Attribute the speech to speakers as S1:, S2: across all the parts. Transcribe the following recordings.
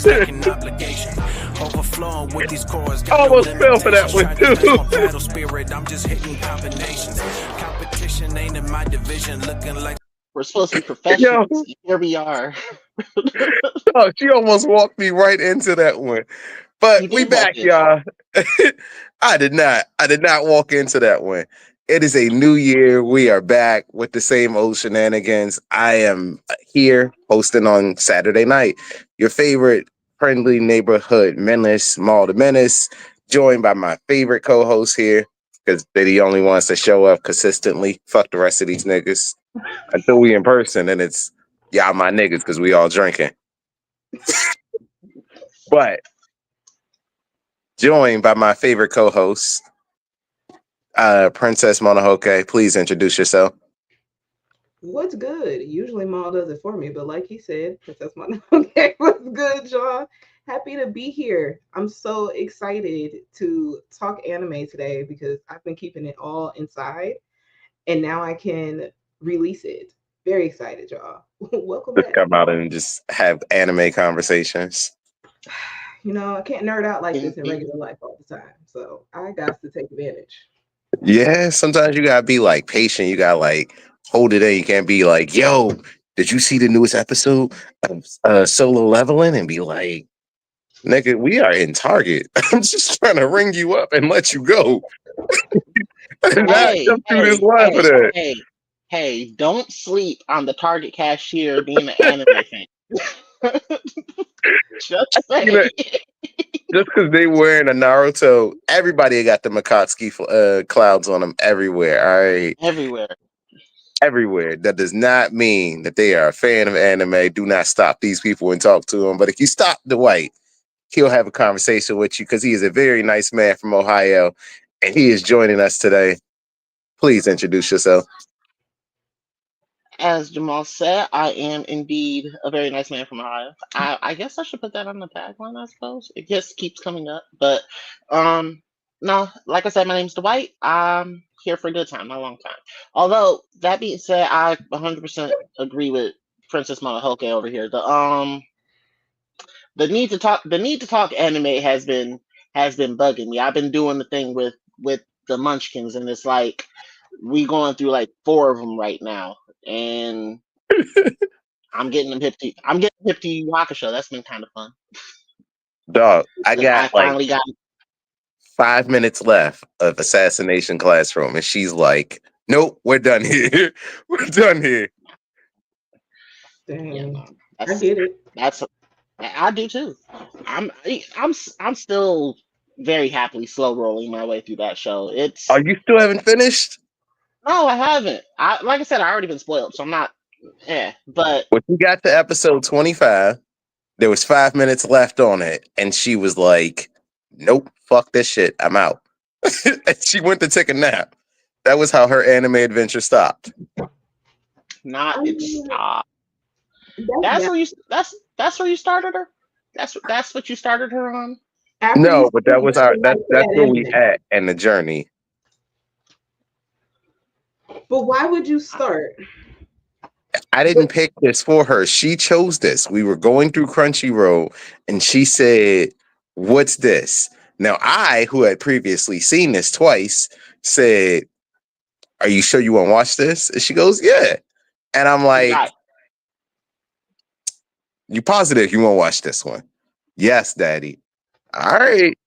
S1: stacking obligation. Overflowing with these chords.
S2: I almost fell for that one too.
S1: Battle spirit, I'm just hitting combinations. Competition ain't in my division. Looking like
S3: We're supposed to be professionals. Here we are.
S2: Oh, she almost walked me right into that one. But
S3: You
S2: we
S3: did walk
S2: back,
S3: in.
S2: y'all. I did not walk into that one. It is a new year. We are back with the same old shenanigans. I am here hosting on Saturday night. Your favorite friendly neighborhood menace, Maul the Menace, joined by my favorite co-host here, because they're the only ones that show up consistently. Fuck the rest of these niggas. Until we in person, and it's y'all my niggas because we all drinking. But joined by my favorite co-host, Princess Monohoke. Please introduce yourself.
S4: What's good? Usually Maul does it for me, but like he said, Princess Mononoke, okay, what's good, y'all? Happy to be here. I'm so excited to talk anime today because I've been keeping it all inside and now I can release it. Very excited, y'all. Welcome
S2: Just
S4: back.
S2: come out and just have anime conversations.
S4: You know, I can't nerd out like this in regular life all the time, so I got to take advantage.
S2: Yeah, sometimes you gotta be like patient. You gotta like hold it in. You can't be like, "Yo, did you see the newest episode of Solo Leveling?" And be like, "Nigga, we are in Target. I'm just trying to ring you up and let you go." Not jump through this line for that.
S3: Hey, don't sleep on the Target cashier being an anime fan. Just say.
S2: You know, just because they wearing a Naruto, everybody got the Makatsuki clouds on them everywhere. All right, everywhere. That does not mean that they are a fan of anime. Do not stop these people and talk to them. But if you stop the white, he'll have a conversation with you because he is a very nice man from Ohio, and he is joining us today. Please introduce yourself.
S3: As Jamal said, I am indeed a very nice man from Ohio. I guess I should put that on the tagline, I suppose. It just keeps coming up. But no, like I said, my name's Dwight. I'm here for a good time, not a long time. Although, that being said, I 100% agree with Princess Monohoke over here. The need to talk anime has been bugging me. I've been doing the thing with the Munchkins, and it's like we going through like 4 of them right now, and I'm getting hip to Yu Hakusho. That's been kind of fun.
S2: Dog, I got like
S3: finally got
S2: 5 minutes left of Assassination Classroom, and she's like, "Nope, we're done here. We're done here."
S4: Dang.
S3: Yeah, no,
S4: I get it.
S3: I do too. I'm still very happily slow rolling my way through that show.
S2: Oh, you still haven't finished?
S3: No, I haven't. Like I said, I already been spoiled, so I'm not. But
S2: When you got to episode 25, there was 5 minutes left on it, and she was like, "Nope, fuck this shit. I'm out." And she went to take a nap. That was how her anime adventure stopped.
S3: it stopped. That's where you started her. That's what you started her on.
S2: No, but that was that's where we at in the journey.
S4: But why would you start?
S2: I didn't pick this for her. She chose this. We were going through Crunchyroll, and she said, "What's this?" Now, I, who had previously seen this twice, said, "Are you sure you want to watch this?" And she goes, "Yeah." And I'm like, "You positive you want to watch this one?" "Yes, Daddy." "All right,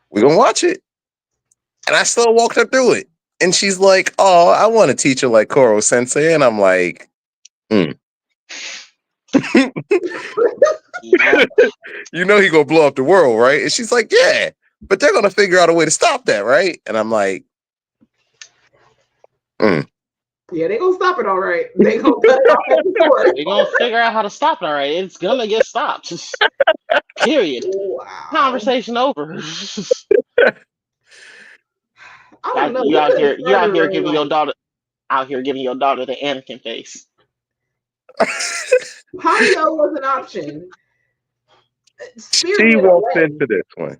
S2: we're going to watch it." And I still walked her through it. And she's like, "Oh, I want a teacher like Koro Sensei." And I'm like, You know he gonna blow up the world, right? And she's like, "Yeah, but they're gonna figure out a way to stop that, right?" And I'm like,
S4: Yeah, they gonna stop it all right. They gonna cut it off.
S3: They're gonna figure out how to stop it all right. It's gonna get stopped. Period.
S4: Wow.
S3: Conversation over.
S4: I don't know.
S3: You out here giving your daughter the Anakin face.
S4: Ponyo was an option.
S2: She walked into this one.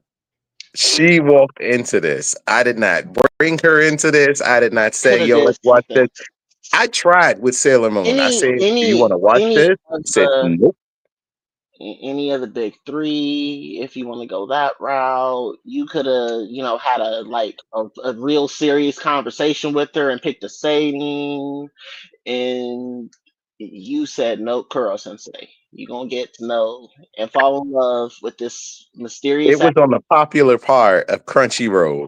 S2: She walked into this. I did not bring her into this. I did not say, "Yo, let's watch this." I tried with Sailor Moon. I said, "Do you want to watch this?" She said, "Nope."
S3: any of the big three, if you want to go that route. You could have, had a real serious conversation with her and picked a saying. And you said no, Kuro Sensei. You're gonna get to know and fall in love with this mysterious
S2: It was on the popular part of Crunchyroll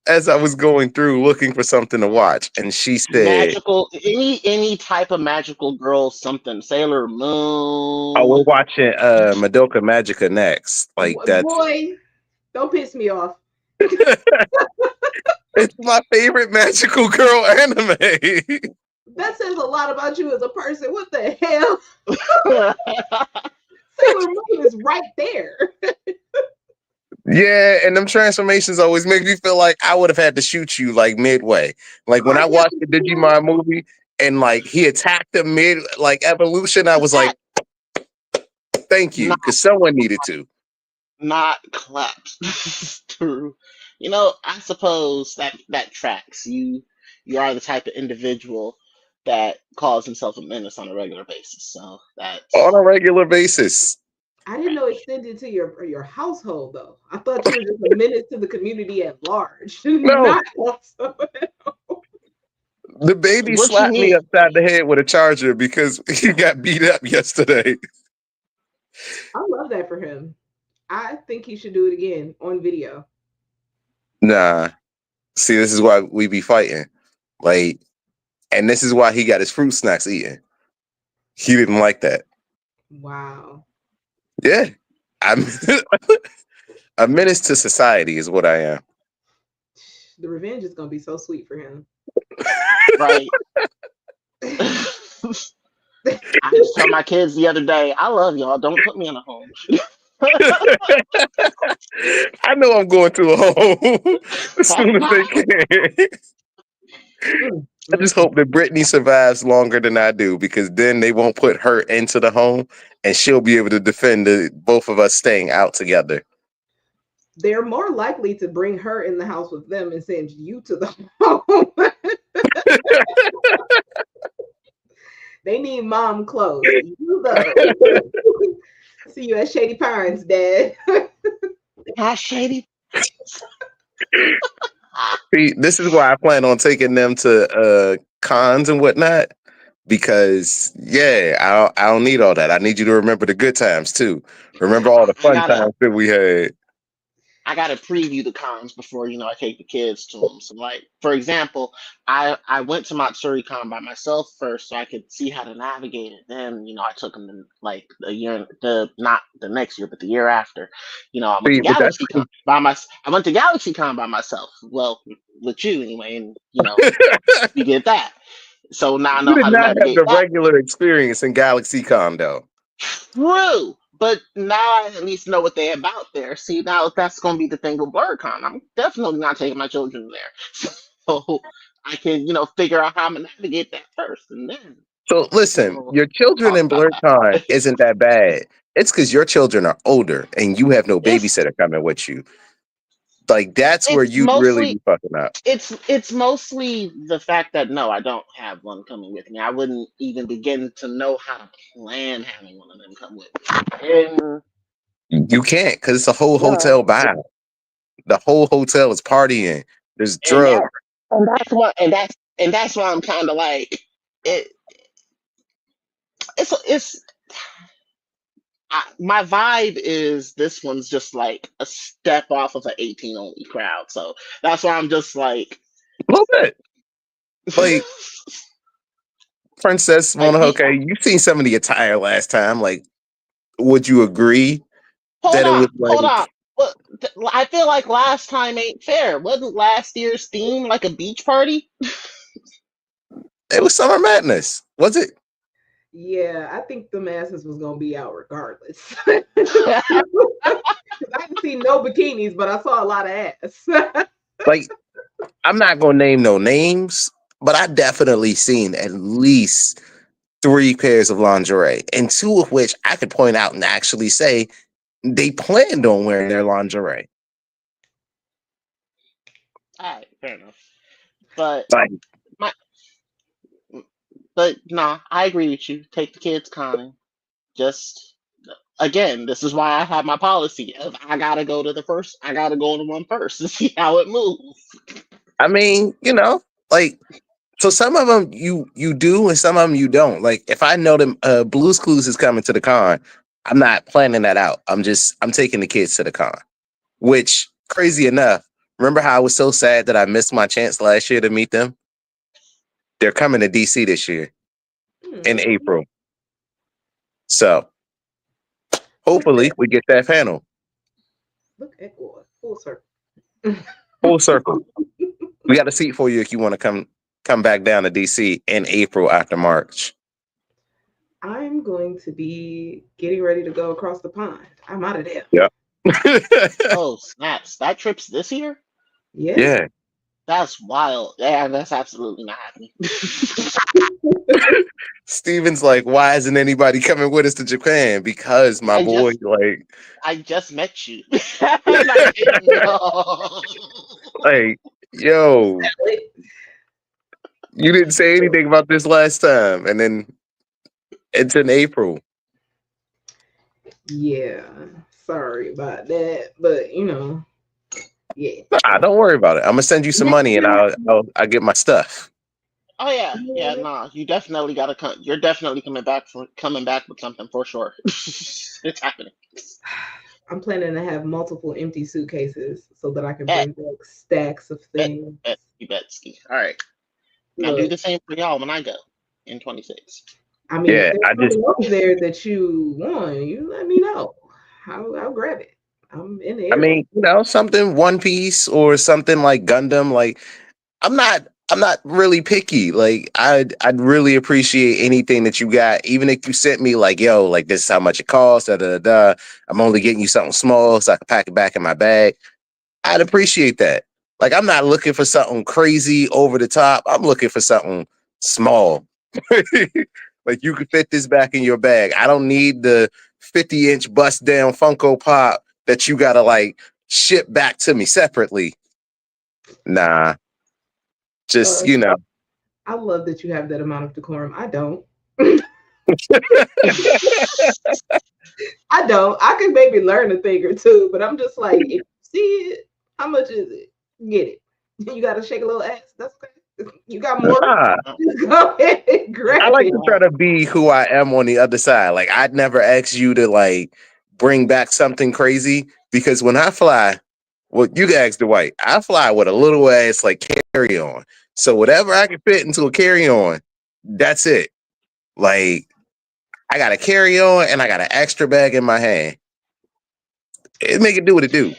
S2: as I was going through looking for something to watch, and she said,
S3: magical any type of magical girl, something Sailor
S2: "Oh, we're
S3: Moon.
S2: watching Madoka Magica next." Like that's
S4: Boy, don't piss me off.
S2: it's my favorite magical girl anime.
S4: That says a lot about you as a person. What the hell? Sailor Moon is right there.
S2: Yeah, and them transformations always make me feel like I would have had to shoot you like midway. Like when
S4: I
S2: I
S4: guess
S2: watched the Digimon movie and like he attacked the mid like evolution, I was like, thank you,
S3: not
S2: because someone needed to.
S3: not claps. True. I suppose that tracks. You are the type of individual that calls himself a menace on a regular basis. So
S2: On
S3: that's
S2: a regular basis.
S4: I didn't know it extended to your household though. I thought you were just a menace to the community at large,
S2: No,
S4: not also.
S2: the baby
S3: what you
S2: slapped me
S3: mean.
S2: upside the head with a charger because he got beat up yesterday.
S4: I love that for him. I think he should do it again on video.
S2: Nah, see, this is why we be fighting. Like, and this is why he got his fruit snacks eaten. He didn't like that.
S4: Wow.
S2: Yeah, I'm a menace to society is what I am.
S4: The revenge is gonna be so sweet for him.
S3: Right. I just told my kids the other day, I love y'all. Don't put me in a home.
S2: I know I'm going to a home as soon as they can.
S4: Mm,
S2: I just
S4: mm.
S2: hope that Brittany survives longer than I do, because then they won't put her into the home and she'll be able to defend both of us staying out together.
S4: They're more likely to bring her in the house with them and send you to the home. They need mom clothes. You though. See you at Shady Pines, Dad.
S3: How shady.
S2: See, this is why I plan on taking them to cons and whatnot. Because I don't need all that. I need you to remember the good times too. Remember all the
S3: I
S2: fun
S3: gotta
S2: times that we had.
S3: I gotta preview the cons before I take the kids to them. So, like for example, I went to Matsuri Con by myself first, so I could see how to navigate it. Then I took them to like a year, the not the next year, but the year after. I went
S2: See,
S3: to
S2: but that's
S3: GalaxyCon by my I went to GalaxyCon by myself. Well, with you anyway, and we did that. So now I
S2: you
S3: know
S2: did
S3: how to
S2: not have
S3: navigate
S2: the
S3: that.
S2: regular experience in Galaxy Con though.
S3: True, but now I at least know what they about there. See, now that's going to be the thing with BlurCon. I'm definitely not taking my children there, so I can figure out how I'm gonna navigate that first, and then
S2: So listen,
S3: we'll
S2: your children
S3: talk
S2: in
S3: about
S2: BlurCon
S3: that.
S2: isn't that bad. It's because your children are older and you have no
S3: it's
S2: babysitter coming with you. Like that's where
S3: it's
S2: you'd really be
S3: mostly
S2: fucking up.
S3: it's mostly the fact that no, I don't have one coming with me. I wouldn't even begin to know how to plan having one of them come with me. And
S2: You can't, because it's a whole
S3: yeah,
S2: hotel vibe. The whole hotel is partying. There's
S3: and
S2: drugs.
S3: that's why I'm kind of like it. It's my vibe is this one's just like a step off of an 18 only crowd, so that's why I'm just like,
S2: A little bit. Like Princess
S3: like
S2: Mononoke, you seen some of the attire last time. Like, would you agree that it was
S3: hold on.
S2: like
S3: What I feel like last time ain't fair. Wasn't last year's theme like a beach party?
S2: it was summer madness? Was it?
S4: Yeah, I think the masses was gonna be out regardless. I didn't see no bikinis, but I saw a lot of ass.
S2: Like, I'm not gonna name no names, but I definitely seen at least 3 pairs of lingerie, and 2 of which I could point out and actually say they planned on wearing their lingerie.
S3: All right, fair enough. But
S2: Like,
S3: my but nah, I agree with you. Take the kids conning. Just again, this is why I have my policy of I gotta go to the first. I gotta go to one first to see how it moves.
S2: I mean, like so some of them you do and some of them you don't. Like if I know them Blue's Clues is coming to the con, I'm not planning that out. I'm taking the kids to the con. Which crazy enough, remember how I was so sad that I missed my chance last year to meet them? They're coming to DC this year in
S4: Hmm.
S2: April. So
S4: Look
S2: hopefully
S4: at
S2: we get that panel.
S4: God. Full circle.
S2: Full circle. We got a seat for you if you want to come back down to DC in April after March.
S4: I'm going to be getting ready to go across the pond. I'm out of there.
S2: Yep.
S3: Oh snaps! That trip's this year.
S4: Yeah.
S2: Yeah.
S3: That's wild. Yeah, that's absolutely not happening.
S2: Steven's like, why isn't anybody coming with us to Japan? Because my
S3: I
S2: boy,
S3: just
S2: like,
S3: I just met you, and I didn't know.
S2: like, yo, you didn't say anything about this last time, and then it's in April.
S4: Yeah. Sorry about that. But yeah.
S2: Nah, don't worry about it. I'm gonna send you some
S4: Next
S2: money, and
S4: year.
S2: I'll get my stuff.
S3: Oh yeah, nah. You definitely gotta come. You're definitely coming back with something for sure. It's happening.
S4: I'm planning to have multiple empty suitcases so that I can
S3: Bet,
S4: bring back stacks of
S3: bet,
S4: things.
S3: bet, you bet, ski. All right, now do
S4: Look,
S3: the same for y'all when I go in 26.
S4: I mean, if
S2: Yeah,
S4: there's
S2: I just,
S4: something else there that you want, you let me know. I'll grab it. I'm in the
S2: I
S4: area.
S2: mean, something One Piece or something like Gundam. Like, I'm not really picky. Like, I'd really appreciate anything that you got, even if you sent me like, yo, like this is how much it costs. Da da da. I'm only getting you something small so I can pack it back in my bag. I'd appreciate that. Like, I'm not looking for something crazy over the top. I'm looking for something small. Like you could fit this back in your bag. I don't need the 50-inch bust down Funko Pop that you gotta like ship back to me separately. Nah, just
S4: Uh, I love that you have that amount of decorum. I don't. I don't. I could maybe learn a thing or two, but I'm just like, if you see it, how much is it? Get it. You got to shake a little ass. That's okay. You got more?
S2: nah.
S4: Just go ahead and
S2: I
S4: grab
S2: like
S4: it.
S2: to try to be who I am on the other side. Like I'd never ask you to like bring back something crazy because when I fly, well, you can ask Dwight. I fly with a little ass like carry on. So whatever I can fit into a carry on, that's it. Like I got a carry on and I got an extra bag in my hand. It make it do what it do.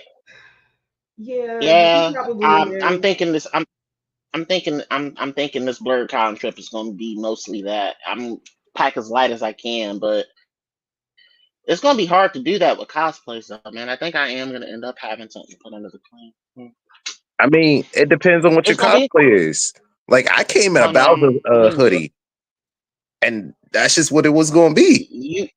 S4: Yeah, you
S3: Yeah,
S4: probably in
S3: I'm
S4: there.
S3: thinking this. I'm thinking this BlurredCon trip is going to be mostly that. I'm pack as light as I can, but it's going to be hard to do that with cosplays, though, man. I think I am going to end up having something to put under the clean.
S2: I mean, it depends on what your
S3: It's going to be
S2: cosplay is. Like I came in a
S3: well, no.
S2: Bowser
S3: I mean,
S2: hoodie, and that's just what it was going to be.
S3: you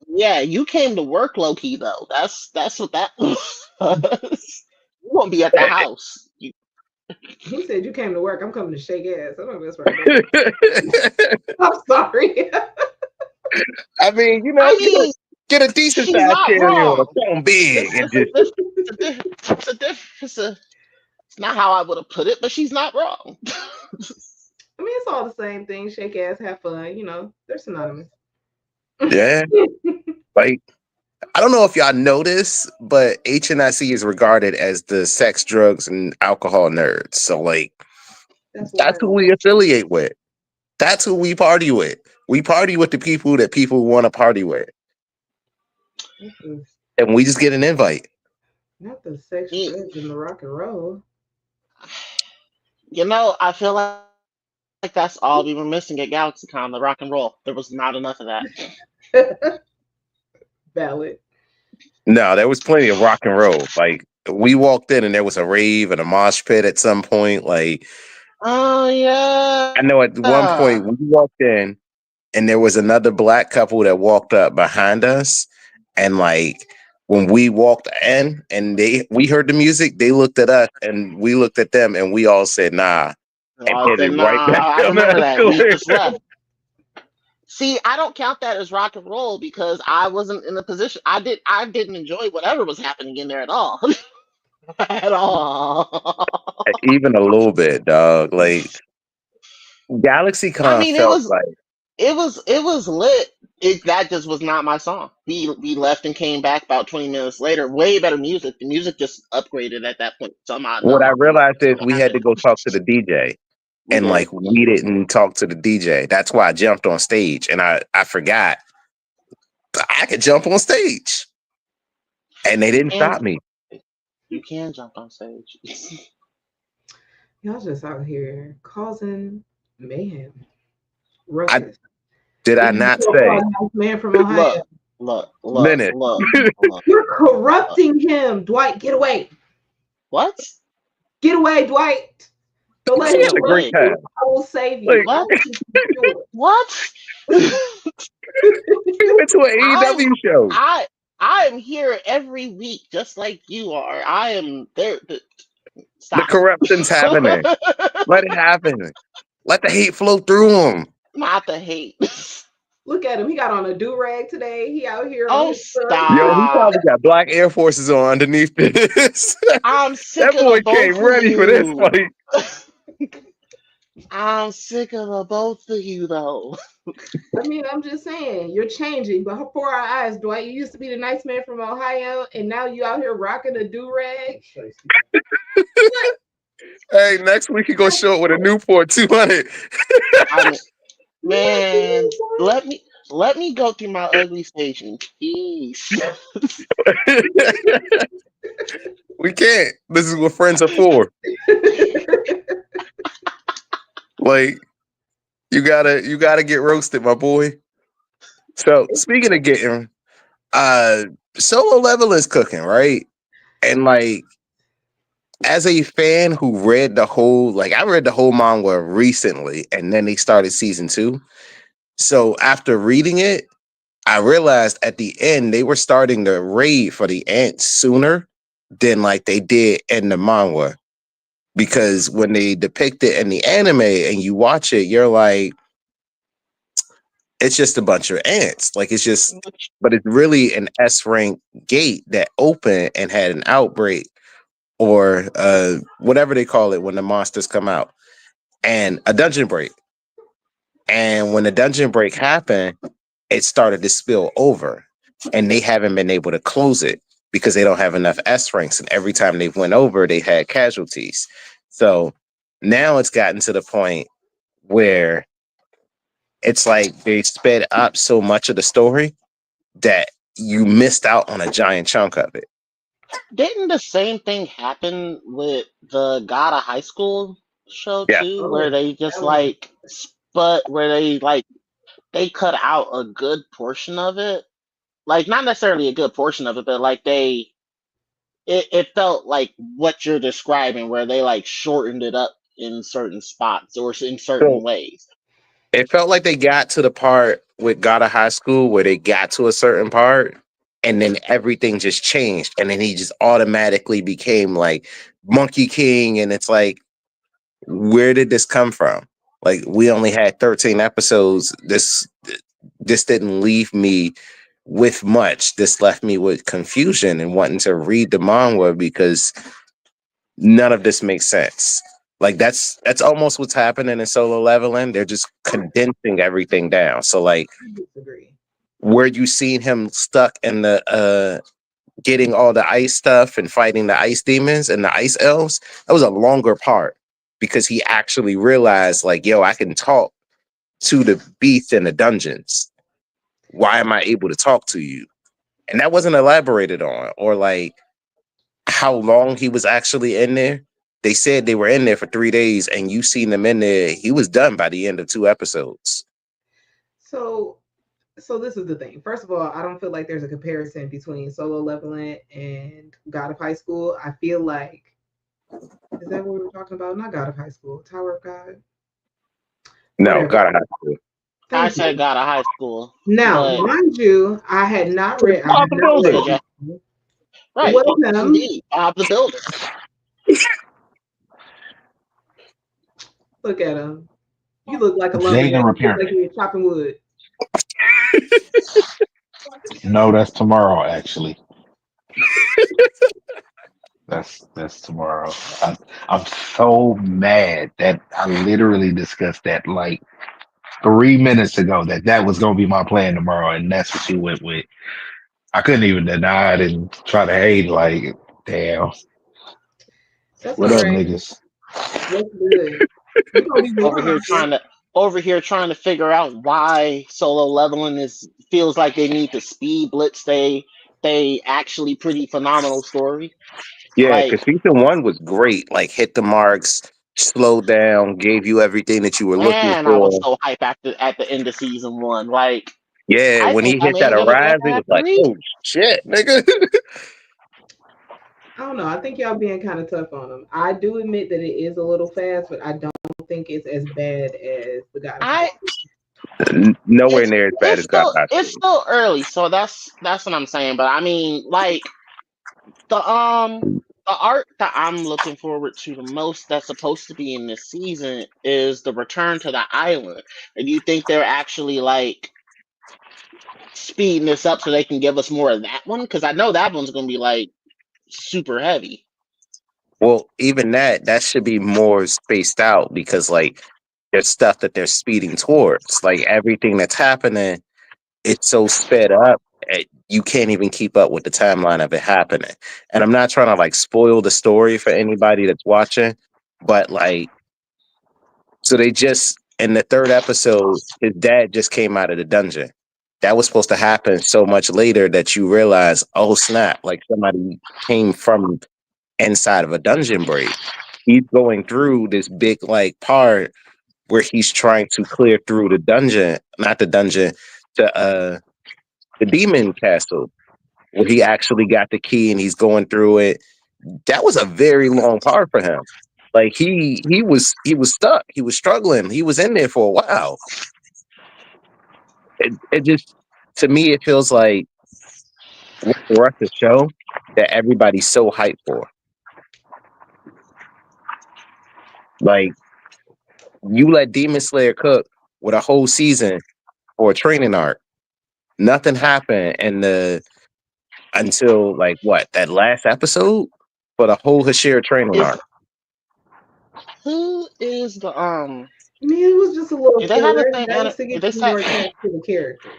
S3: yeah, you came to work low key though. That's what that was. You won't be at the house.
S4: He said you came to work. I'm coming to shake ass. I don't know that's right there. I'm sorry.
S2: I mean,
S3: I mean,
S2: get a decent
S3: she's
S2: size
S3: not
S2: carry on,
S3: wrong.
S2: something big, and just
S3: It's not how I would have put it, but she's not wrong.
S4: I mean, it's all the same thing. Shake ass, have fun. They're synonymous.
S2: yeah. Like I don't know if y'all know this, but HNIC is regarded as the sex, drugs, and alcohol nerds. So like
S4: That's
S2: that's
S4: wild.
S2: who we affiliate with. That's who we party with. We party with the people that people want to party with,
S4: Mm-mm.
S2: and we just get an invite.
S4: Not the sex,
S3: you,
S4: drugs, and the rock and roll.
S3: I feel like that's all we were missing at GalaxyCon, the rock and roll. There was not enough of that.
S4: Valid.
S2: No, there was plenty of rock and roll. Like we walked in and there was a rave and a mosh pit at some point. Like
S3: Oh
S2: I know at one
S3: yeah.
S2: point we walked in and there was another black couple that walked up behind us. And like when we walked in and we heard the music, they looked at us and we looked at them and we all said nah and
S3: I
S2: hit it
S3: said, nah,
S2: right back
S3: I
S2: on
S3: remember
S2: the
S3: that. We
S2: escalator.
S3: just left. See, I don't count that as rock and roll because I wasn't in a position. I didn't enjoy whatever was happening in there at all. At all.
S2: Even a little bit, dog. Like
S3: I
S2: GalaxyCon
S3: mean, it
S2: felt
S3: was
S2: like
S3: it was lit. That just was not my song. We left and came back about 20 minutes later. Way better music. The music just upgraded at that point somehow. I
S2: what I
S3: don't know
S2: realized is
S3: what
S2: we had to
S3: happened.
S2: go talk to the DJ.
S3: We
S2: And
S3: did.
S2: like we didn't talk to the DJ. That's why I jumped on stage and I forgot I could jump on stage. And they
S3: You
S2: didn't
S3: can
S2: stop me.
S3: you can jump on stage.
S4: Y'all just out here causing mayhem,
S2: I
S4: ruckus.
S2: did I
S4: And you
S2: not
S4: so
S2: say,
S4: called nice man from Ohio.
S3: Look, look, look,
S2: Linus?
S3: look, look,
S4: You're
S3: look.
S4: corrupting him, Dwight. Get away.
S3: What?
S4: Get away, Dwight. Don't let
S2: He
S4: him
S2: had a great
S4: corrupt
S3: Away.
S4: you.
S2: time.
S4: I will save you.
S2: Like
S3: What?
S4: I can do it.
S3: What?
S2: he went to an
S3: I'm
S2: AEW show.
S3: I am here every week, just like you are. I am there.
S2: The
S3: Stop.
S2: corruption's happening. Let it happen. Let the hate flow through him.
S3: Not the hate.
S4: Look at him. He got on a do-rag today. He out here on
S3: Oh,
S4: his son.
S2: Yo, he
S3: stop.
S2: probably got black Air Forces on underneath this.
S3: I'm sick
S2: That
S3: of
S2: boy
S3: the
S2: came
S3: both of
S2: ready for this
S3: you.
S2: fight.
S3: I'm sick of the both of you, though.
S4: I mean, I'm just saying, you're changing, but before our eyes, Dwight, you used to be the nice man from Ohio, and now you out here rocking a do-rag. What?
S2: Hey, next week he gonna show up with a Newport 200.
S3: I mean, man,
S4: What?
S3: let me go through my ugly stage in peace.
S2: We can't. This is what friends are for. Like you gotta get roasted, my boy. So speaking of getting uh solo level is cooking, right? And like as a fan who read the whole like I read the whole manga recently and then they started season 2. So after reading it, I realized at the end they were starting the raid for the ants sooner than like they did in the manga. Because when they depict it in the anime and you watch it, you're like, it's just a bunch of ants. Like it's just, but it's really an S rank gate that opened and had an outbreak or whatever they call it when the monsters come out and a dungeon break. And when the dungeon break happened, it started to spill over and they haven't been able to close it because they don't have enough S ranks. And every time they went over, they had casualties. So now it's gotten to the point where it's like they sped up so much of the story that you missed out on a giant chunk of it.
S3: Didn't the same thing happen with the God of High School show
S2: Yeah.
S3: too, where
S4: Oh,
S3: they just
S4: that was
S3: like where they cut out a good portion of it? Like not necessarily a good portion of it, but like it felt like what you're describing, where they like shortened it up in certain spots or in certain
S2: So
S3: ways.
S2: it felt like they got to the part with God of High School where they got to a certain part and then everything just changed. And then he just automatically became like Monkey King. And it's like, where did this come from? Like we only had 13 episodes. This didn't leave me with much. This left me with confusion and wanting to read the manga because none of this makes sense. Like that's almost what's happening in solo leveling. They're just condensing everything down. So like
S4: I disagree.
S2: where you seen him stuck in the getting all the ice stuff and fighting the ice demons and the ice elves, that was a longer part because he actually realized like, yo, I can talk to the beast in the dungeons. Why am I able to talk to you? And that wasn't elaborated on or like how long he was actually in there. They said they were in there for 3 days and you seen them in there. He was done by the end of 2 episodes.
S4: So, so this is the thing. First of all, I don't feel like there's a comparison between solo leveling and God of High School. I feel like is that what we were talking about? Not God of High School, Tower of God.
S2: No,
S4: Whatever.
S2: God,
S3: I
S4: Thank
S3: said
S4: you.
S3: God of High School,
S4: Now,
S3: but
S4: mind you, I had not read. I
S2: Bob
S4: have
S2: the
S4: not read.
S2: Builder.
S3: said yeah, right,
S4: What of him?
S3: indeed, Bob the Builder.
S4: Look at him. You look like a
S2: Jay the
S4: lumberjack. You look
S2: Repairman.
S4: like you're chopping wood.
S5: No, that's tomorrow. Actually, that's tomorrow. I'm so mad that I literally discussed that like 3 minutes ago that was gonna be my plan tomorrow, and that's what you went with. I couldn't even deny it and try to hate. Like, damn,
S4: That's
S5: what
S4: all
S5: up,
S4: right.
S5: niggas?
S4: What's good? We're gonna be
S3: over
S4: warm
S3: here
S4: out here.
S3: trying to over here trying to figure out why solo leveling is feels like they need to speed blitz they actually pretty phenomenal story.
S2: Yeah,
S3: Like,
S2: because season one was great. Like hit the marks, slowed down, gave you everything that you were looking
S3: man, I was
S2: for.
S3: so hype at the end of season one. Like,
S2: Yeah,
S3: I
S2: when
S3: think
S2: he
S3: I
S2: hit
S3: may
S2: that
S3: have never ever
S2: arise, it
S3: had
S2: was like,
S3: three.
S2: oh shit, nigga.
S4: I don't know. I think y'all being kind of tough on them. I do admit that it is a little fast, but I don't think it's as bad as the God of High
S3: I
S4: School.
S2: Nowhere
S3: it's
S2: near as bad
S3: it's
S2: as God
S3: still
S2: High
S3: it's
S2: School.
S3: still early, so that's what I'm saying. But I mean, like, the art that I'm looking forward to the most that's supposed to be in this season is the return to the island. And do you think they're actually like speeding this up so they can give us more of that one? Because I know that one's gonna be like super heavy.
S2: Well, even that should be more spaced out because like there's stuff that they're speeding towards. Like everything that's happening, it's so sped up, you can't even keep up with the timeline of it happening. And I'm not trying to like spoil the story for anybody that's watching, but like, so they just in the third episode, his dad just came out of the dungeon. That was supposed to happen so much later that you realize, oh snap, like somebody came from inside of a dungeon break. He's going through this big like part where he's trying to clear through the dungeon, not the dungeon, the demon castle, where he actually got the key and he's going through it. That was a very long part for him. Like he was stuck. He was struggling. He was in there for a while. It just to me it feels like for us to show that everybody's so hyped for. Like you let Demon Slayer cook with a whole season for a training arc. Nothing happened in the until like what that last episode for the whole Hashira training
S3: Is
S2: arc.
S3: who is the
S4: I mean, it was just a little
S3: do they have the
S4: filler.
S3: same
S4: That was to
S3: do
S4: get
S3: they
S4: you
S3: have
S4: more attached to the characters.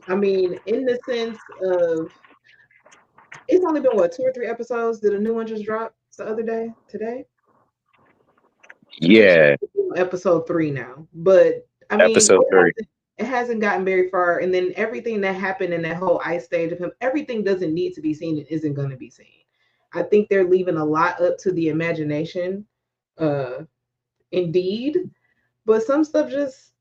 S4: I mean, in the sense of it's only been what 2 or 3 episodes. Did a new one just drop the other day? Today? I think
S2: Yeah,
S4: we're on episode 3 now. But I mean,
S2: episode three.
S4: it hasn't gotten very far. And then everything that happened in that whole ice stage of him, everything doesn't need to be seen and isn't going to be seen. I think they're leaving a lot up to the imagination, uh, indeed. But some stuff just,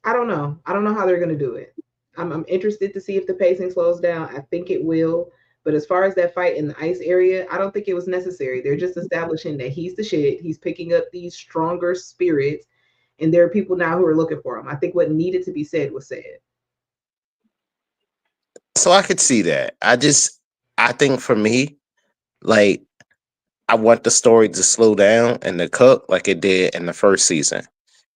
S4: I don't know. I don't know how they're going to do it. I'm interested to see if the pacing slows down. I think it will. But as far as that fight in the ice area, I don't think it was necessary. They're just establishing that he's the shit. He's picking up these stronger spirits, and there are people now who are looking for him. I think what needed to be said was said.
S2: So I could see that. I think for me, like I want the story to slow down and to cook like it did in the first season.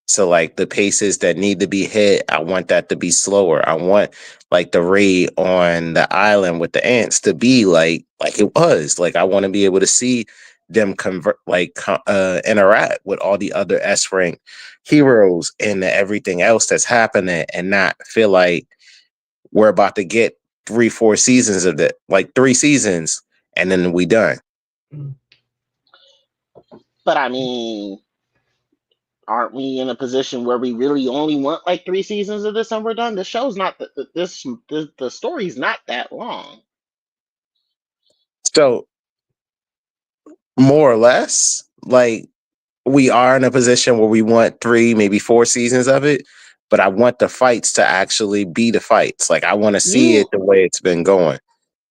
S2: So like the paces that need to be hit, I want that to be slower. I want like the raid on the island with the ants to be like it was. Like I want to be able to see them convert interact with all the other S rank heroes and everything else that's happening and not feel like we're about to get 3 4 seasons of it, like 3 seasons, and then we done.
S4: Mm.
S3: but I mean, aren't we in a position where we really only want like 3 seasons of this and we're done? The show's not the story's not that long.
S2: So more or less, like we are in a position where we want 3 maybe 4 seasons of it, but I want the fights to actually be the fights. Like I want to see it
S3: You
S2: the way it's been going.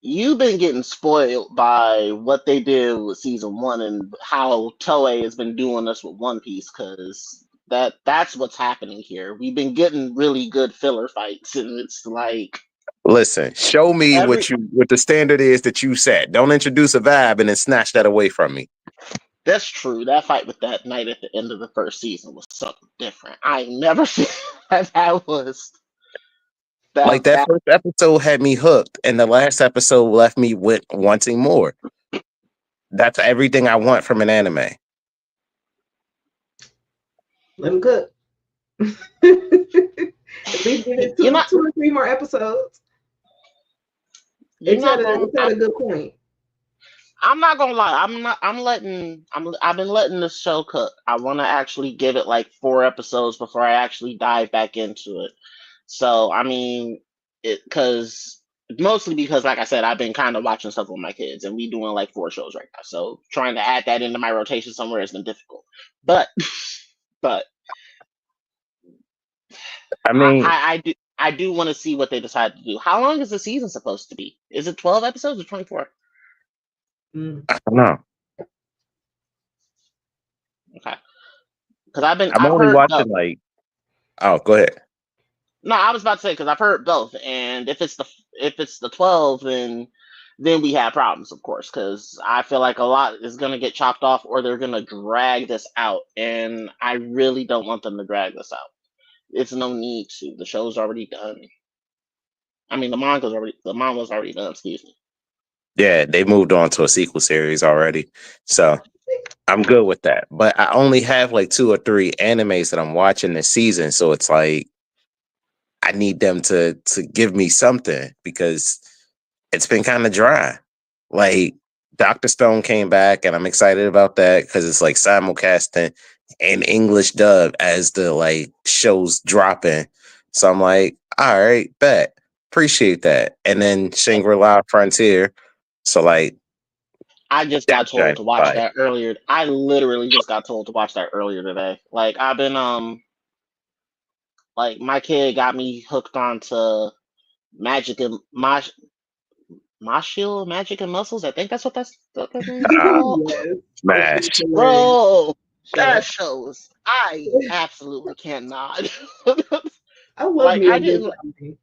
S3: you've been getting spoiled by what they did with season one and how Toei has been doing us with One Piece because that's what's happening here. We've been getting really good filler fights, and it's like
S2: Listen, show me
S3: every
S2: what the standard is that you set. Don't introduce a vibe and then snatch that away from me.
S3: That's true. That fight with that knight at the end of the first season was something different. I ain't never seen that. That was
S2: Like
S3: that
S2: that
S3: that.
S2: first episode had me hooked, and the last episode left me with wanting more. That's everything I want from an anime.
S4: Let him cook. At least give it
S3: You're
S4: two,
S3: not.
S4: 2 or 3 more episodes.
S3: You're not going.
S4: It's at a good point.
S3: I'm not gonna lie. I'm not. I'm letting. I've been letting this show cook. I want to actually give it like 4 episodes before I actually dive back into it. So I mean, it because mostly because, like I said, I've been kind of watching stuff with my kids, and we doing like 4 shows right now. So trying to add that into my rotation somewhere has been difficult. But but
S2: I mean,
S3: I do want to see what they decide to do. How long is the season supposed to be? Is it 12 episodes or 24?
S4: Mm.
S2: I don't know.
S3: Okay, because
S2: I'm
S3: I've
S2: only
S3: heard both.
S2: watching like. Oh, go ahead.
S3: No, I was about to say because I've heard both, and if it's the 12, then we have problems, of course, because I feel like a lot is gonna get chopped off, or they're gonna drag this out, and I really don't want them to drag this out. It's no need to. The show's already done. I mean, the manga's already done. Excuse me.
S2: Yeah, they moved on to a sequel series already, so I'm good with that. But I only have like 2 or 3 animes that I'm watching this season, so it's like I need them to give me something because it's been kind of dry. Like Doctor Stone came back, and I'm excited about that because it's like simulcasting and English dub as the like shows dropping. So I'm like, all right, bet, appreciate that. And then Shangri-La Frontier. So like
S3: I just got
S2: that
S3: told
S2: giant
S3: to watch
S2: fire.
S3: that earlier. I literally just got told to watch that earlier today. Like I've been like my kid got me hooked onto Magic and Mashil, Magic and Muscles. I think that's what that thing's called.
S4: Yes.
S2: Smash.
S4: It's hilarious
S3: Bro, that
S4: show.
S3: shows I absolutely cannot.
S4: I love
S3: Like
S4: me
S3: I
S4: a good
S3: didn't.
S4: comedy.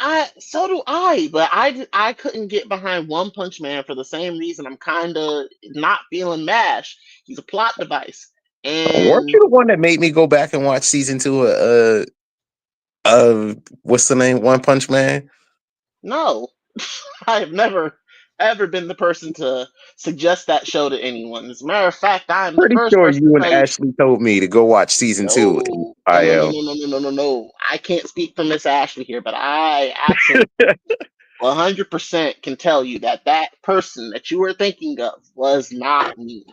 S3: I so do I, but I couldn't get behind One Punch Man for the same reason. I'm kind of not feeling Mash. He's a plot device,
S2: Weren't
S3: and
S2: you the one that made me go back and watch season 2 of what's the name? One Punch Man?
S3: no, I have never ever been the person to suggest that show to anyone. As a matter of fact, I'm the
S2: Pretty
S3: first
S2: sure
S3: person to
S2: you and
S3: tell you
S2: Ashley told me to go watch season 2 in
S3: no, no, no, no,
S2: IO.
S3: no, no, no, no, no, no. I can't speak for Miss Ashley here, but I absolutely 100% can tell you that that person that you were thinking of was not me.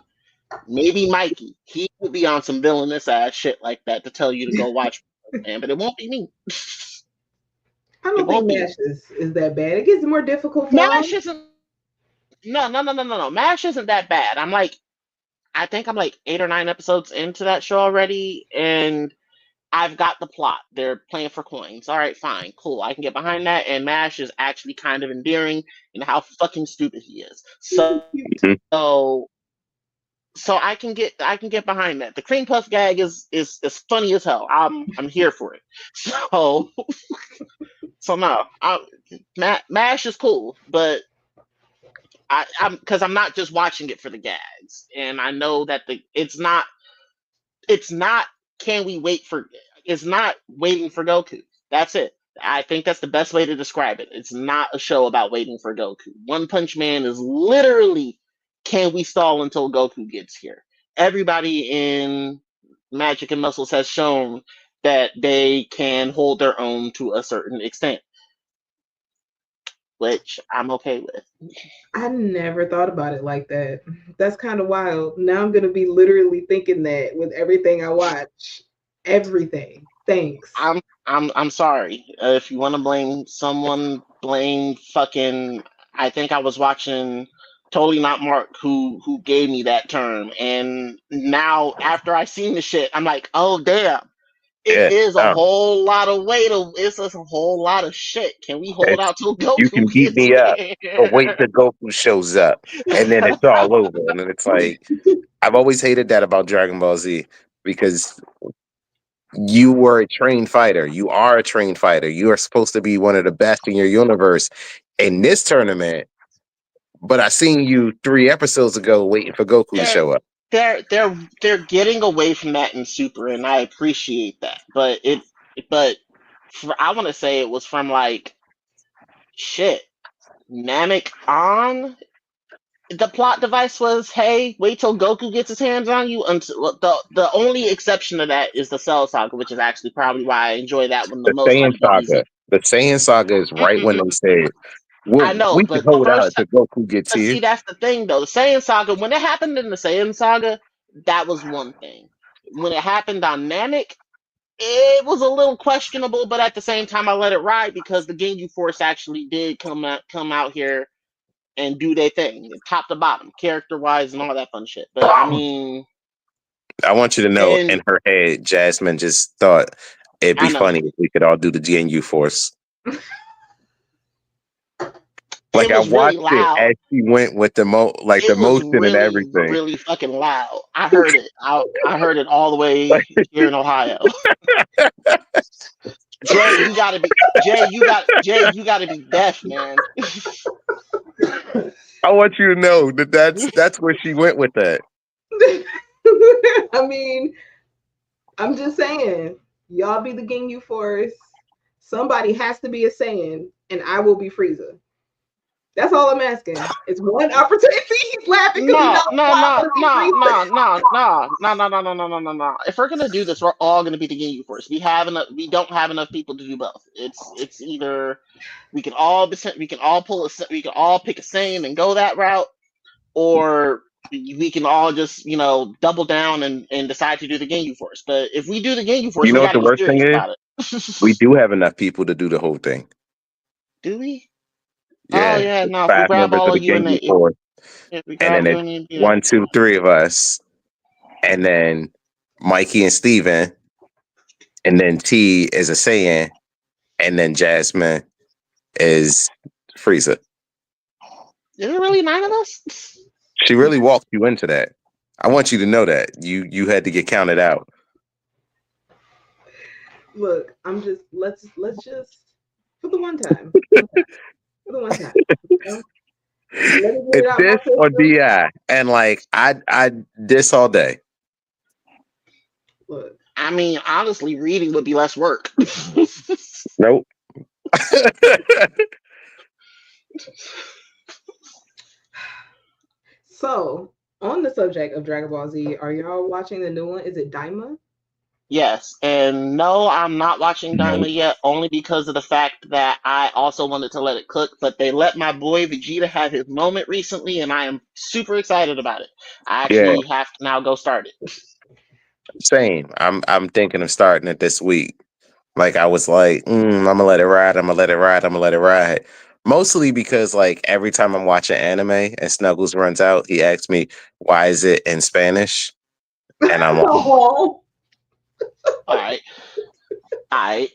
S3: Maybe Mikey. He would be on some villainous ass shit like that to tell you to go watch, man, but it won't be me.
S4: I
S3: It
S4: don't think
S3: won't be.
S4: MASH is that bad. It gets more difficult for
S3: Mash
S4: him.
S3: isn't. No, no, no, no, no, no. Mash isn't that bad. I think I'm like 8 or 9 episodes into that show already, and I've got the plot. They're playing for coins. All right, fine, cool. I can get behind that. And Mash is actually kind of endearing in how fucking stupid he is.
S4: He's
S3: So,
S4: cute.
S3: so I can get behind that. The cream puff gag is funny as hell. I'm here for it. So so no, Mash is cool, but I'm because I'm not just watching it for the gags, and I know that it's not can we wait for it's not waiting for Goku. That's it. I think that's the best way to describe it. It's not a show about waiting for Goku. One Punch Man is literally can we stall until Goku gets here? Everybody in Magic and Muscles has shown that they can hold their own to a certain extent, which I'm okay with.
S4: I never thought about it like that. That's kind of wild. Now I'm gonna be literally thinking that with everything I watch. Everything. Thanks.
S3: I'm sorry. If you want to blame someone, blame fucking. I think I was watching Totally Not Mark who gave me that term, and now after I seen the shit, I'm like, oh damn, it
S2: Yeah.
S3: is a whole lot of weight. It's just a whole lot of shit. Can we hold
S2: It's,
S3: out till
S2: you
S3: Goku
S2: can beat
S3: gets
S2: me up, but wait
S3: here?
S2: till Goku shows up, and then it's all over. And then it's like I've always hated that about Dragon Ball Z because you were a trained fighter. You are a trained fighter. You are supposed to be one of the best in your universe in this tournament. But I seen you 3 episodes ago waiting for Goku to
S3: And
S2: show up.
S3: they're getting away from that in Super, and I appreciate that. But I want to say it was from like shit Namek on. The plot device was, hey, wait till Goku gets his hands on you. Until the only exception to that is the Cell Saga, which is actually probably why I enjoy that one the
S2: The
S3: most out
S2: Saiyan
S3: of
S2: saga.
S3: DBZ.
S2: The Saiyan saga is right when they said,
S3: I
S2: "Well,
S3: know,
S2: we can
S3: but the
S2: hold out
S3: first,
S2: until Goku gets
S3: but
S2: here."
S3: see, that's the thing though. The Saiyan Saga, when it happened in the Saiyan Saga, that was one thing. When it happened on Namek, it was a little questionable, but at the same time, I let it ride because the Ginyu Force actually did come out here and do their thing, top to bottom, character wise, and all that fun shit. But I mean,
S2: I want you to know,
S3: and
S2: in her head, Jasmine just thought it'd be
S3: I know
S2: funny if we could all do the GNU Force. Like
S3: it
S2: I
S3: was really
S2: watched it
S3: loud.
S2: as she went with the
S3: It was
S2: motion and
S3: really,
S2: everything.
S3: really fucking loud. I heard it. I heard it all the way
S2: Like,
S3: here in Ohio. Jay, you gotta be Jay, you gotta be deaf, man.
S2: I want you to know that that's where she went with that.
S4: I mean, I'm just saying, y'all be the Ginyu Force. Somebody has to be a Saiyan, and I will be Frieza. That's all I'm asking. It's one opportunity. He's laughing because he
S3: No,
S4: knows
S3: no,
S4: why I
S3: no,
S4: want to be
S3: no,
S4: Frieza.
S3: no, no, no, no, no, no, no, no, no, no, no. If we're gonna do this, we're all gonna be the Ginyu Force. We don't have enough people to do both. It's either we can all we can all pick a Saiyan and go that route, or we can all just double down and decide to do the Ginyu Force. But if we do the Ginyu Force,
S2: You
S3: we
S2: know
S3: got
S2: what
S3: to
S2: the
S3: be
S2: worst thing
S3: serious
S2: is?
S3: about it.
S2: We do have enough people to do the whole thing.
S3: Do we? Oh
S2: Yeah,
S3: yeah,
S2: it's
S3: no. If we
S2: 5
S3: grab
S2: members
S3: all
S2: of
S3: of
S2: the
S3: you and
S2: GNU
S3: the
S2: Force,
S3: if we
S2: and
S3: grab
S2: then
S3: you
S2: it's
S3: and the
S2: one, two, three of us, and then Mikey and Steven, and then T is a Saiyan, and then Jasmine is Frieza.
S3: is it really 9 of us?
S2: She really walked you into that. I want you to know that you had to get counted out.
S4: Look, I'm just let's just for the one time. For the one time. Let me get it
S2: It's
S4: out my
S2: this or
S4: system.
S2: DI, and like I diss all day.
S4: Look,
S3: I mean, honestly, reading would be less work.
S2: Nope.
S4: so on the subject of Dragon Ball Z, are y'all watching the new one? Is it Daima?
S3: Yes, and no, I'm not watching
S2: No.
S3: Daima yet, only because of the fact that I also wanted to let it cook, but they let my boy Vegeta have his moment recently, and I am super excited about it. I
S2: Yeah,
S3: actually have to now go start it.
S2: same. I'm thinking of starting it this week. Like I was like, I'm gonna let it ride. I'm gonna let it ride. I'm gonna let it ride. Mostly because like every time I'm watching anime and Snuggles runs out, he asks me, "Why is it in Spanish?" And I'm like,
S4: Oh.
S3: All right, all right.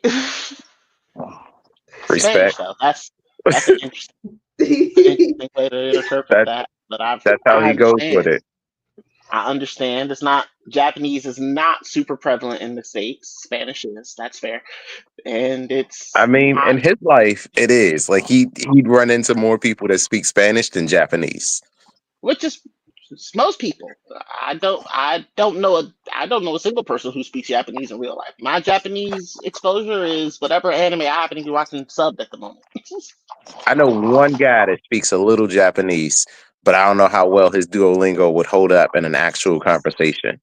S3: Spanish
S2: "Respect."
S3: though, that's an interesting way to interpret
S2: That's
S3: that, but
S2: that's how
S3: I
S2: he goes with
S3: understand.
S2: it.
S3: I understand. It's not Japanese is not super prevalent in the States. Spanish is. That's fair. And
S2: I
S3: it's
S2: mean,
S3: not
S2: in his life, it is like he'd run into more people that speak Spanish than Japanese.
S3: which is it's most people. I don't know a single person who speaks Japanese in real life. My Japanese exposure is whatever anime I happen to be watching subbed at the moment.
S2: I know one guy that speaks a little Japanese, but I don't know how well his Duolingo would hold up in an actual conversation.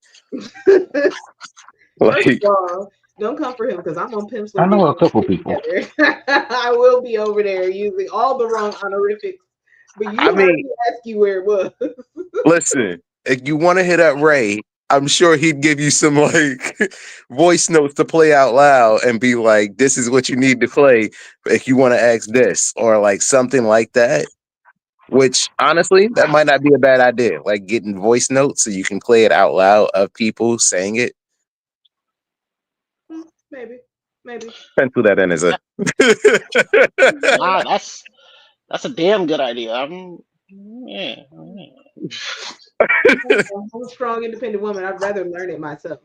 S4: First of
S2: Like,
S4: all, don't come for him because I'm on Pimps
S5: I
S4: with
S5: know
S4: getting
S5: a couple people.
S4: together. I will be over there using all the wrong honorifics, but you
S2: I
S4: heard
S2: mean,
S4: me ask you where it was.
S2: listen, if you want to hit up Ray, I'm sure he'd give you some like voice notes to play out loud and be like, this is what you need to play if you want to ask this or like something like that. Which honestly, that might not be a bad idea. Like getting voice notes so you can play it out loud of people saying it.
S4: Maybe, maybe.
S2: Pencil that in as a.
S3: Nah, that's a damn good idea. Yeah.
S4: I'm a strong, independent woman. I'd rather learn it myself.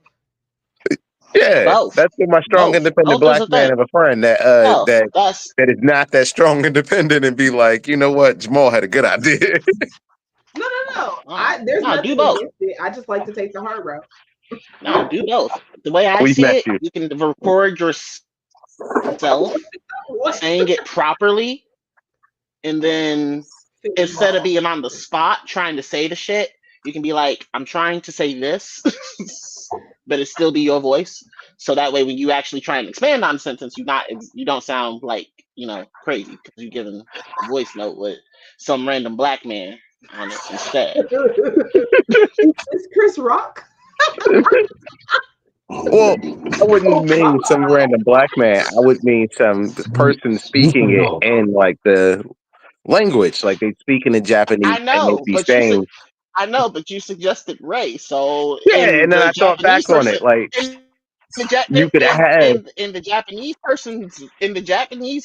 S2: Yeah,
S3: Both.
S2: that's what my strong, independent
S3: Both is
S2: black
S3: a
S2: man
S3: thing.
S2: of a friend that
S3: No, that's
S2: that is not that strong, independent, and be like, you know what, Jamal had a good idea.
S4: No.
S3: No,
S4: There's
S3: no, do
S4: nothing
S3: both.
S4: against it. I just like to take the hard route.
S3: No, do both. The way I
S2: We
S3: see
S2: met
S3: it,
S2: you.
S3: you can record yourself
S4: What?
S3: saying it properly, and then instead of being on the spot trying to say the shit, you can be like, I'm trying to say this, but it still be your voice. So that way, when you actually try and expand on a sentence, you don't sound like crazy because you're giving a voice note with some random black man on it instead.
S4: Is this Chris Rock?
S2: Well, I wouldn't mean some random black man. I would mean some person speaking it
S5: Snoop.
S2: in like the language, like they speaking in Japanese
S3: I
S2: and they
S3: know,
S2: be
S3: but
S2: saying,
S3: you suggested Ray. So
S2: yeah, and then I thought back on it, like
S3: in the Ja-
S2: you could have.
S3: in the Japanese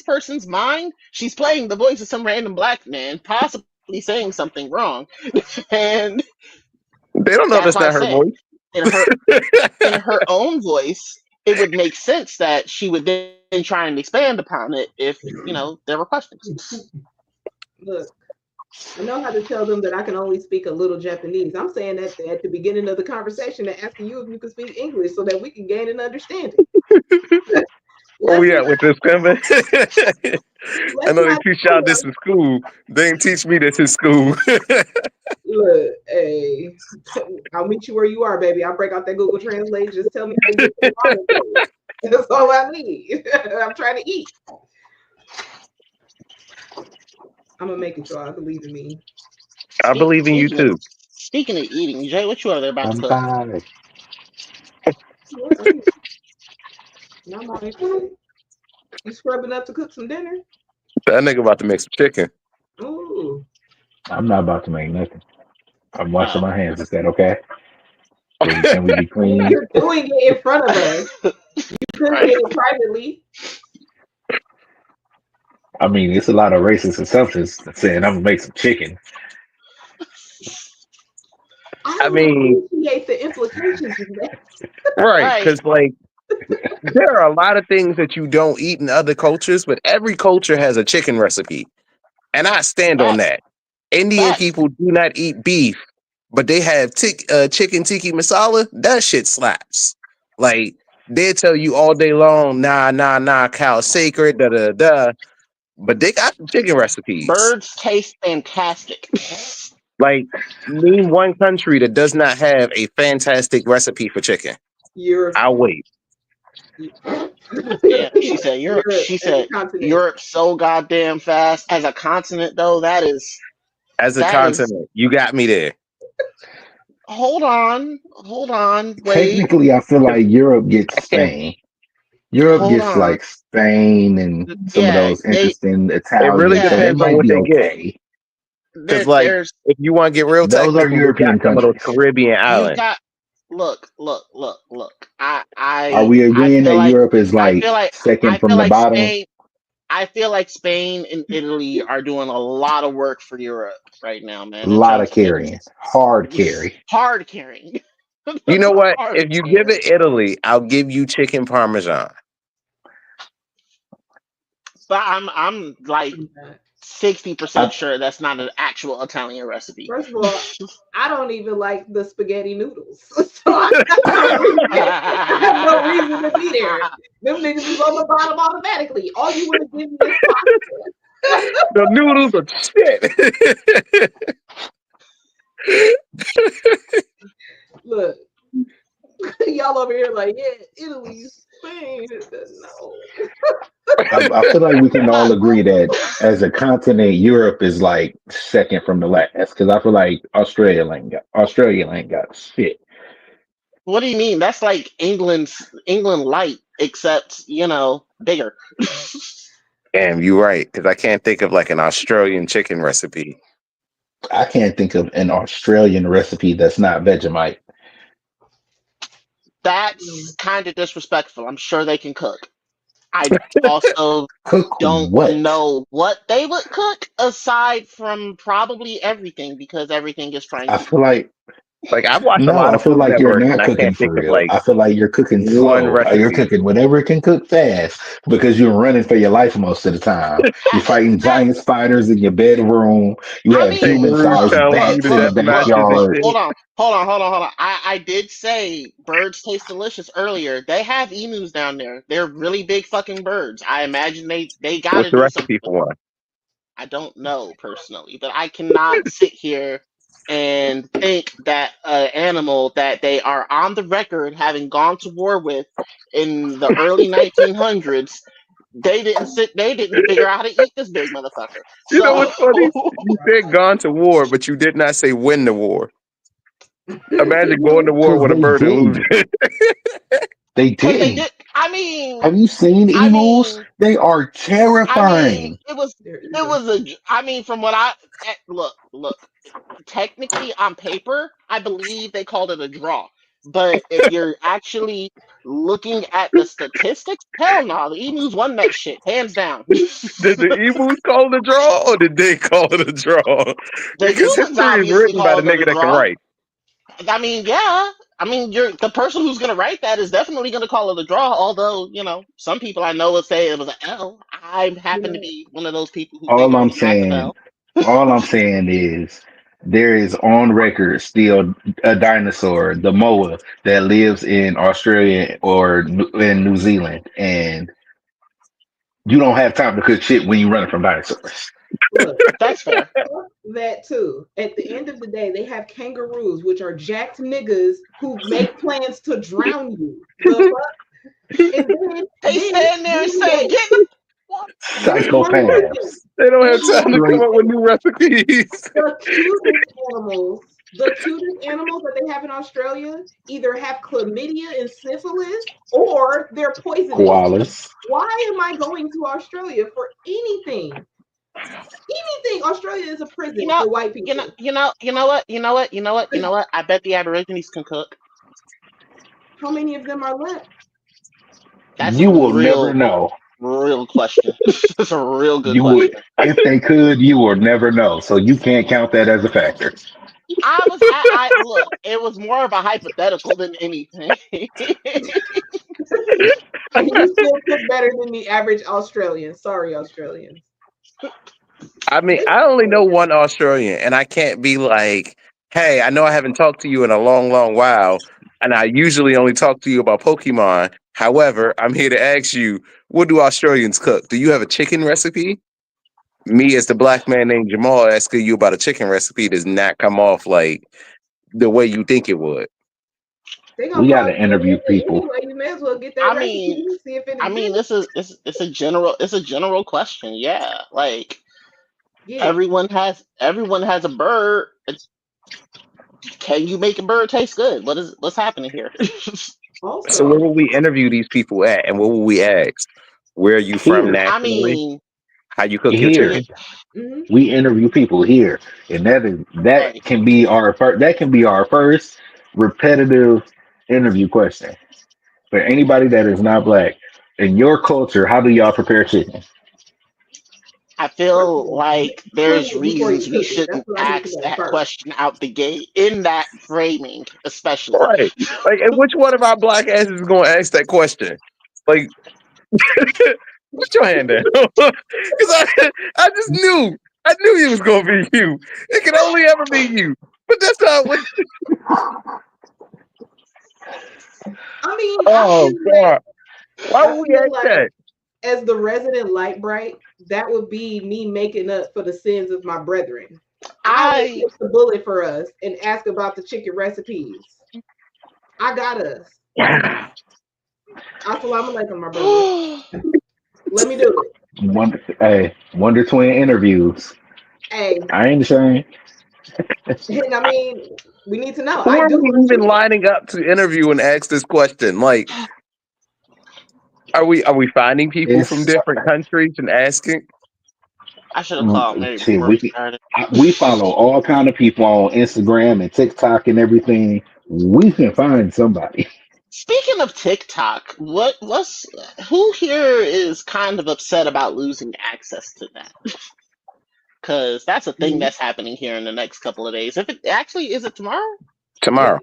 S3: person's mind, she's playing the voice of some random black man, possibly saying something wrong, and
S2: They don't know
S3: that's
S2: that's
S3: why I
S2: not her
S3: said
S2: voice.
S3: in her own voice, it would make sense that she would then try and expand upon it if there were questions.
S4: Look, I know how to tell them that I can only speak a little Japanese. I'm saying that at the beginning of the conversation and asking you if you can speak English so that we can gain an understanding.
S2: Where
S4: Let's
S2: we at
S4: not
S2: with this coming? I
S4: let's
S2: know they
S4: not
S2: teach y'all this in school. They didn't teach me this in school.
S4: look, hey, I'll meet you where you are, baby. I'll break out that Google Translate. Just tell me how to get to the bottom of it. That's all I need. I'm trying to eat. I'm gonna make it, y'all. Believe in me.
S2: I believe in you
S3: Speaking of
S2: too.
S3: speaking of eating, Jay, what you over there about to
S5: I'm
S3: cook?
S5: back.
S4: What are you? Now I'm already cooking. You scrubbing up to cook some dinner?
S2: That nigga about to make some chicken.
S4: Ooh.
S5: I'm not about to make nothing. I'm washing
S3: Oh,
S5: my hands. Is that okay? Can we be clean?
S4: You're doing it in front of us. You could have
S3: right.
S4: did it privately.
S5: I mean, it's a lot of racist assumptions saying I'm gonna make some chicken.
S4: I
S2: I
S4: don't
S2: mean,
S4: appreciate the implications of that.
S2: right?
S3: Right.
S2: Because like there are a lot of things that you don't eat in other cultures, but every culture has a chicken recipe, and I stand on
S3: Facts.
S2: that. Indian
S3: Facts.
S2: people do not eat beef, but they have chicken tiki masala. That shit slaps. Like they tell you all day long, nah, cow sacred, da da da. But they got some chicken recipes.
S3: Birds taste fantastic.
S2: Like name one country that does not have a fantastic recipe for chicken.
S4: You're
S2: I'll wait.
S3: Yeah, she said Europe.
S4: Europe
S3: She
S4: as a
S3: said
S4: continent.
S3: Europe so goddamn fast as a continent though.
S2: As a
S3: That is.
S2: continent, you got me there.
S3: Hold on, wait,
S5: Technically, I feel like Europe gets
S2: I can't.
S5: Spain. Europe
S3: hold
S5: gets
S3: on.
S5: like Spain and some of
S3: Yeah,
S5: those interesting
S2: It really
S5: Italian, so
S3: yeah.
S5: they
S2: depends on
S5: might
S2: what
S5: be
S2: they get.
S5: okay.
S2: Because, like,
S3: There's
S2: if you want to get real
S5: Those are
S2: technical, they got
S5: European
S2: some of those
S5: countries.
S2: Caribbean
S3: you've
S2: islands.
S3: got look.
S5: Are we
S3: I
S5: agreeing
S3: feel
S5: that
S3: like
S5: Europe is
S3: I feel
S5: like
S3: like I
S5: second
S3: feel
S5: from the
S3: like
S5: bottom?
S3: Spain and Italy are doing a lot of work for Europe right now,
S5: A
S3: man, in
S5: lot
S3: terms
S5: of
S3: of making
S5: carrying, hard carry.
S3: hard carrying.
S2: You know what?
S3: Hard
S2: If you give
S3: carrying.
S2: it Italy, I'll give you chicken parmesan.
S3: But I'm like
S4: I'm not.
S3: 60%
S5: I,
S3: sure that's not an actual Italian recipe.
S4: First of all, I don't even like the spaghetti noodles. So I have no reason. I have no reason to be there. Them niggas is on the bottom automatically. All you would have given me is pasta.
S2: The noodles are shit.
S4: Look, y'all over here like, yeah, Italy, Spain. No.
S5: I feel like we can all agree that as a continent, Europe is like second from the last. Because I feel like Australia ain't got shit.
S3: What do you mean? That's like England light, except bigger.
S2: Damn, you're right. Because I can't think of like an Australian chicken recipe.
S5: I can't think of an Australian recipe that's not Vegemite.
S3: That's kind of disrespectful. I'm sure they can cook. I also
S5: Cook
S3: don't
S5: what?
S3: know what they would cook aside from probably everything because everything is
S5: I
S3: Chinese.
S5: feel like
S2: Like I've watched a
S5: No,
S2: lot
S5: I
S2: of
S5: feel
S2: Food
S5: like you're
S2: Network, and
S5: not
S2: I
S5: cooking
S2: can't
S5: for
S2: think of
S5: real.
S2: like
S5: I feel like you're cooking
S2: one
S5: slow. You're
S2: recipe.
S5: cooking whatever can cook fast because you're running for your life most of the time. You're fighting
S3: That
S5: giant spiders in your bedroom. You
S3: I
S5: have
S3: mean,
S5: human-sized
S2: Kangaroos
S3: look,
S2: challenge
S3: look,
S2: you
S5: bats
S2: to
S5: in
S3: look,
S5: the
S2: death
S3: look,
S2: matches and
S3: look.
S5: backyard.
S2: shit.
S3: Hold on. I did say birds taste delicious earlier. They have emus down there. They're really big fucking birds. I imagine they got
S2: What's
S3: to
S2: the
S3: do some.
S2: recipe for one?
S3: I don't know personally, but I cannot sit here and think that an animal that they are on the record having gone to war with in the early 1900s, they didn't figure out how to eat this big motherfucker.
S2: You know
S3: So
S2: what's funny? You said gone to war, but you did not say win the war. Imagine going to war
S5: Because
S2: with a
S5: they
S2: bird and
S5: didn't.
S2: losing.
S5: They
S3: because they
S5: didn't.
S3: did.
S5: Have you seen
S3: I
S5: emus?
S3: mean,
S5: They are terrifying.
S4: They're
S3: it
S4: evil.
S3: was I mean, from what look. Technically, on paper, I believe they called it a draw. But if you're actually looking at the statistics, hell no, the emus won that shit hands down.
S2: Did the emus call it a draw, or did they call it a draw?
S3: The
S2: Because
S3: humans
S2: history is
S3: obviously
S2: written by the
S3: called it a
S2: nigga that can
S3: draw.
S2: write.
S3: I mean, yeah. I mean, you're the person who's gonna write that is definitely gonna call it a draw. Although, some people I know would say it was an L. I
S4: You
S3: happen to
S4: know,
S3: be one of those people who think
S5: All
S3: it
S5: I'm
S3: was a massive
S5: saying,
S3: L.
S5: all I'm saying is there is on record still a dinosaur, the moa, that lives in Australia or in New Zealand, and you don't have time to cook shit when you're running from dinosaurs.
S4: look,
S3: That's fair.
S4: fuck that too. At the end of the day, they have kangaroos, which are jacked niggas who make plans to drown you. The fuck? And
S3: They stand there and
S4: then
S3: say,
S4: they
S3: "Get the fuck."
S4: one more thing.
S5: Psychopaths.
S2: They don't have
S4: And
S2: time to come
S5: Straight
S2: up with new recipes.
S4: the cutest animals that they have in Australia either have chlamydia and syphilis or they're poisonous.
S5: koalas.
S4: Why am I going to Australia for anything? Anything. Australia is a
S3: You
S4: prison
S3: know,
S4: for white people.
S3: you know what? I bet the Aborigines can cook.
S4: How many of them are left?
S3: That's a
S5: You will never
S3: real,
S5: know.
S3: real question. That's a real good
S5: You would,
S3: question.
S5: if they could, you will never know. So you can't count that as a factor.
S3: I look. It was more of a hypothetical than anything.
S4: And you still cook better than the average Australian. Sorry, Australians.
S2: I mean,
S4: They
S2: I only know one Australian, and I can't be like, hey, I know I haven't talked to you in a long, long while, and I usually only talk to you about Pokemon. However, I'm here to ask you, what do Australians cook? Do you have a chicken recipe? Me, as the black man named Jamal, asking you about a chicken recipe does not come off like the way you think it would.
S4: they gonna
S5: We got
S4: call
S5: to
S4: you a
S5: interview
S4: nigga
S5: people.
S4: anyway. You may as well get that
S3: I
S4: recipe
S3: mean,
S4: and see if it
S3: I mean,
S4: exists.
S3: this is it's a general question. Yeah, like
S4: Yeah.
S3: everyone has a bird. Can you make a bird taste good? What's happening here?
S2: So where
S4: Also,
S2: will we interview these people at, and what will we ask? Where are you from
S5: Here,
S3: I
S2: nationally?
S3: mean,
S2: How you cook your
S5: here.
S3: yeah,
S2: chicken?
S4: mhm.
S5: We interview people here, and that
S3: right.
S5: can be our first. That can be our first repetitive interview question for anybody that is not black. In your culture, how do y'all prepare chicken?
S3: I
S4: First of
S3: feel
S4: all,
S3: like
S4: clean
S3: there's
S4: it before you
S3: reasons we
S4: cook it. That's
S3: shouldn't
S4: what I need to
S3: ask
S4: know
S3: that
S4: first.
S3: question out the gate in that framing, especially.
S2: Right. Like, and which one of our black asses is going to ask that question? Like, put your hand down, because I just knew, I knew it was going to be you. It can only ever be you. But that's not what.
S4: I mean,
S2: Oh God! Why
S4: I
S2: would we
S4: feel
S2: ask
S4: like
S2: that?
S4: as the resident light bright, that would be me making up for the sins of my brethren. I will
S3: I
S4: take the bullet for us and ask about the chicken recipes. I got us. Assalamu alaikum, my brother. Let me do it.
S5: Wonder Twin interviews.
S4: Hey,
S5: I ain't ashamed.
S4: and I mean, we need to know.
S2: Who
S4: I
S2: are
S4: do
S2: we
S4: want
S2: even
S4: chicken.
S2: lining up to interview and ask this question? Like, are we finding people from
S5: It's
S2: different countries and asking?
S3: I should have called Mary
S5: shit.
S3: before we started.
S5: We follow all kind of people on Instagram and TikTok and everything. We can find somebody.
S3: Speaking of TikTok, what's who here is kind of upset about losing access to that? Because that's a thing
S4: Me.
S3: that's happening here in the next couple of days. If it actually is it tomorrow?
S2: tomorrow.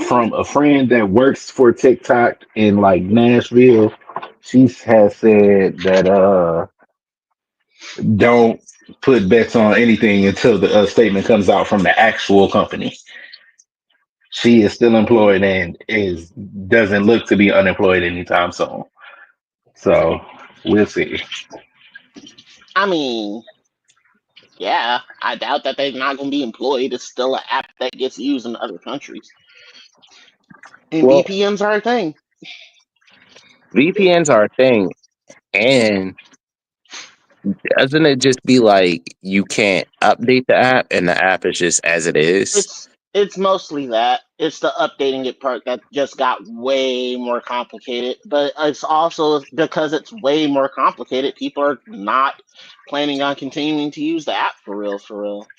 S5: From a friend that works for TikTok in like Nashville, she has said that don't put bets on anything until the statement comes out from the actual company. She is still employed and is doesn't look to be unemployed anytime soon. So we'll see.
S3: I mean, yeah, I doubt that they're not going to be employed. It's still an app that gets used in other countries, and
S2: Well,
S3: VPNs are a thing.
S2: VPNs are a thing, and doesn't it just be like you can't update the app and the app is just as it is?
S3: It's mostly that. It's the updating it part that just got way more complicated. But it's also because it's way more complicated, people are not planning on continuing to use the app for real, for real.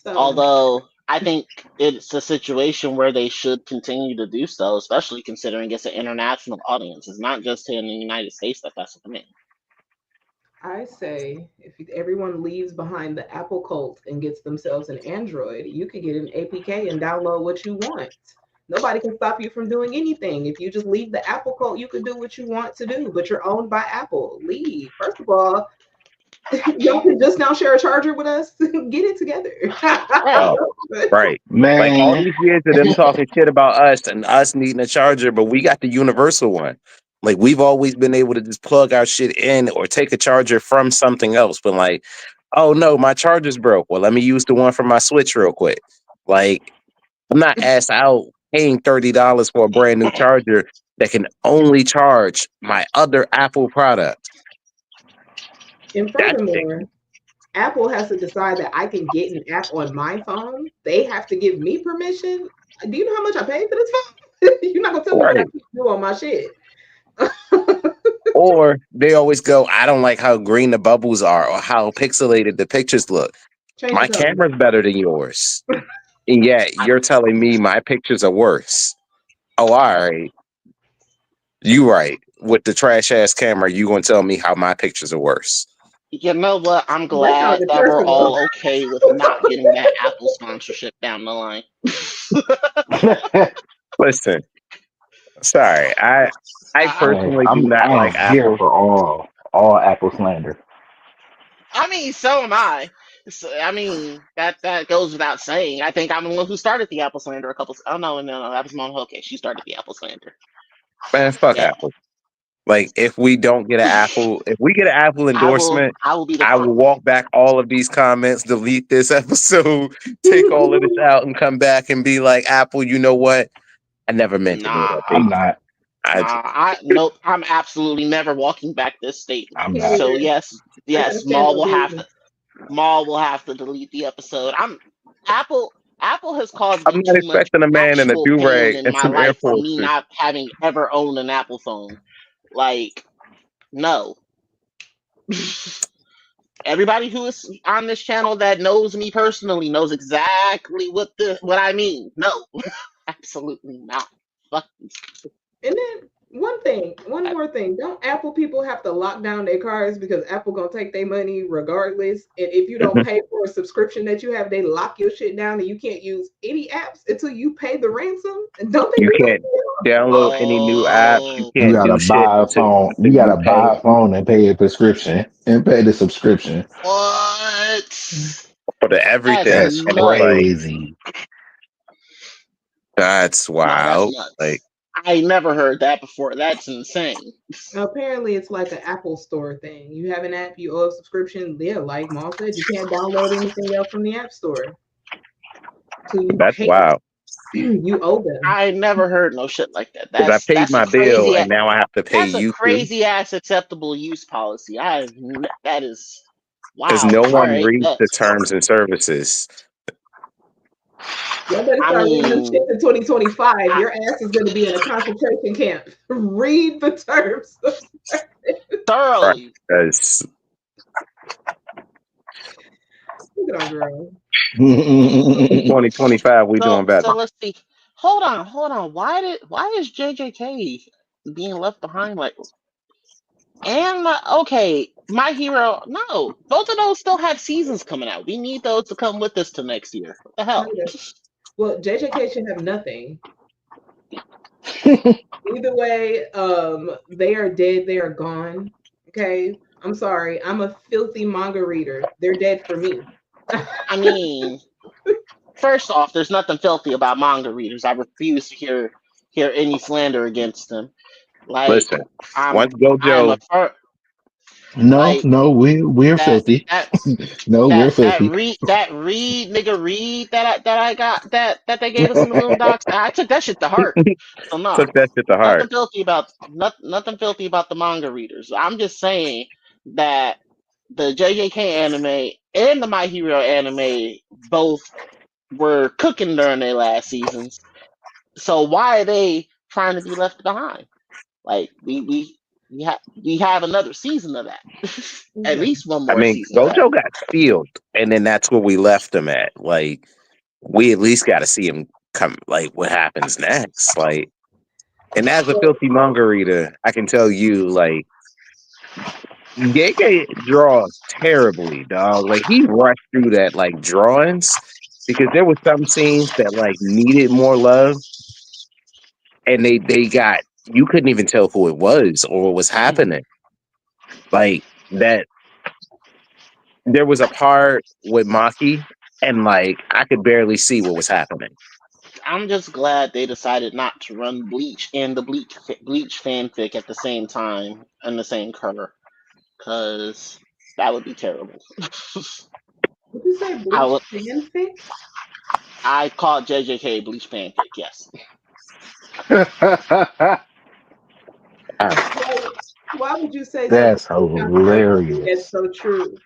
S4: So
S3: Although I think it's a situation where they should continue to do so, especially considering it's an international audience. It's not just here in the United States that that's a thing.
S4: I say if everyone leaves behind the Apple cult and gets themselves an Android, you could get an APK and download what you want. Nobody can stop you from doing anything. If you just leave the Apple cult, you could do what you want to do, but you're owned by Apple. Leave. First of all, y'all can just now share a charger with us. Get it together.
S3: Right.
S2: Oh, right. Like all
S5: Man,
S2: these years of them talking shit about us and us needing a charger, but we got the universal one. Like we've always been able to just plug our shit in or take a charger from something else. But like, oh no, my charger's broke. Well, let me use the one from my Switch real quick. Like, I'm not ass out paying $30 for a brand new charger that can only charge my other Apple product.
S4: And
S2: That's
S4: furthermore, Apple has to decide that I can get an app on my phone. They have to give me permission. Do you know how much I paid for this phone? You're not gonna tell me what I
S2: right.
S4: can do on my shit.
S2: Or they always go, I don't like how green the bubbles are or how pixelated the pictures look.
S4: Change the
S2: My
S4: color.
S2: camera's better than yours. And yet
S3: I,
S2: you're telling me my pictures are worse. Oh, all right. You right. With the trash ass camera, you gonna tell me how my pictures are worse.
S3: you know what? I'm
S4: That
S3: glad
S4: sounded
S3: that we're
S4: personal.
S3: all okay with not getting that Apple sponsorship down the line.
S2: Listen, sorry. I
S3: I,
S5: hey,
S2: personally do
S5: I
S2: not like
S5: am here
S2: Apple.
S5: for all Apple slander.
S3: I mean, so am I. So, I mean, that goes without saying. I think I'm the one who started the Apple slander a couple. Oh no, that was Mona. Okay, she started the Apple slander.
S2: Man, fuck
S3: Yeah,
S2: Apple. Like if we don't get an Apple, if we get an Apple
S3: I will.
S2: endorsement,
S3: I will be the
S2: I will walk back all of these comments, delete this episode, take all of this out, and come back and be like, Apple, you know what? I never meant to do
S3: nah,
S2: that to
S5: I'm
S2: you.
S5: not.
S2: I
S3: nah. I nope. I'm absolutely never walking back this statement.
S5: I'm not.
S3: So
S4: Period.
S3: yes,
S4: I gotta
S3: yes,
S4: stand on business.
S3: Maul will have to delete the episode. Apple. Apple has caused
S2: I'm
S3: me
S2: not
S3: too much
S2: expecting a man in a
S3: actual
S2: do
S3: pain
S2: rag
S3: in
S2: and
S3: my
S2: some Air
S3: life from me
S2: Forces.
S3: not having ever owned an Apple phone. Like, no. Everybody who is on this channel that knows me personally knows exactly what I mean. No, absolutely not. Fuck.
S4: And then one more thing. Don't Apple people have to lock down their cars because Apple gonna take their money regardless? And if you don't pay for a subscription that you have, they lock your shit down and you can't use any apps until you pay the ransom. And don't they
S2: You
S4: do that
S2: can't
S4: to you?
S2: download any new apps. You
S3: Oh,
S5: You
S2: can't
S5: gotta
S2: do shit
S5: buy a phone.
S2: until
S5: You
S2: you
S5: gotta
S2: pay
S5: buy a phone and pay a prescription and pay the subscription.
S3: what?
S2: for the
S3: That's
S2: everything.
S5: That's
S2: And it's
S3: nuts.
S2: like,
S5: crazy.
S2: that's
S3: No, that's
S2: wild. Like,
S3: nuts. I never heard that before. That's insane.
S4: Apparently, it's like an Apple Store thing. You have an app, you owe a subscription. Yeah, like Maul said, you can't download anything else from the App Store till you
S2: that's
S4: pay.
S2: wild.
S4: You owe them.
S3: I never heard no shit like that.
S2: Because I paid
S3: That's a
S2: my bill
S3: crazy.
S2: and now I have to pay
S3: That's a
S2: you too.
S3: crazy ass acceptable use policy. That is
S2: Because
S3: wow.
S2: no
S3: All
S2: one
S3: right.
S2: reads the terms and services.
S4: Y'all better
S3: I
S4: start reading them shit
S3: mean,
S4: in 2025.
S3: I,
S4: Your ass is going to be in a concentration camp. Read the terms.
S2: Right.
S3: thoroughly.
S2: Because
S4: Look at our girl.
S2: in 2025, we doing better.
S3: So let's see. Hold on. Why is JJK being left behind? Like, And My Hero. No, both of those still have seasons coming out. We need those to come with us to next year. What the hell?
S4: Kinda. Well, JJK should have nothing. Either way, they are dead. They are gone. Okay, I'm sorry. I'm a filthy manga reader. They're dead for me.
S3: I mean, first off, there's nothing filthy about manga readers. I refuse to hear any slander against them. Like
S2: Listen,
S3: I'm
S2: once
S3: I am a
S2: JoJo,
S5: No,
S3: like
S5: no, we're
S3: that
S5: filthy.
S3: that
S5: No, we're filthy.
S3: that read nigga read that I got that they gave us in the Boondocks. I took that shit to heart. So no,
S2: took that shit to
S3: nothing
S2: heart.
S3: filthy about nothing filthy about the manga readers. I'm just saying that the JJK anime and the My Hero anime both were cooking during their last seasons. So why are they trying to be left behind? Like we have another season of that. At
S4: Yeah.
S3: least one
S2: I
S3: more
S2: mean,
S3: season of that.
S2: Gojo got sealed, and then that's where we left him at. Like, we at least got to see him come. Like, what happens next? Like, and as a
S4: So,
S2: filthy manga reader, I can tell you, like, Gege draws terribly, dog. Like, he rushed through that like drawings because there were some scenes that like needed more love, and they got you couldn't even tell who it was or what was
S3: Mhm.
S2: happening. Like that, there was a part with Maki, and like I could barely see what was happening.
S3: I'm just glad they decided not to run Bleach and the Bleach fanfic at the same time in the same cover, because that would be terrible.
S4: would you say
S3: I
S4: Bleach
S3: would.
S4: fanfic?
S3: I call JJK Bleach fanfic. Yes.
S2: Uh,
S4: Why would you say something
S5: That's
S4: so controversial and
S5: hilarious.
S4: so true?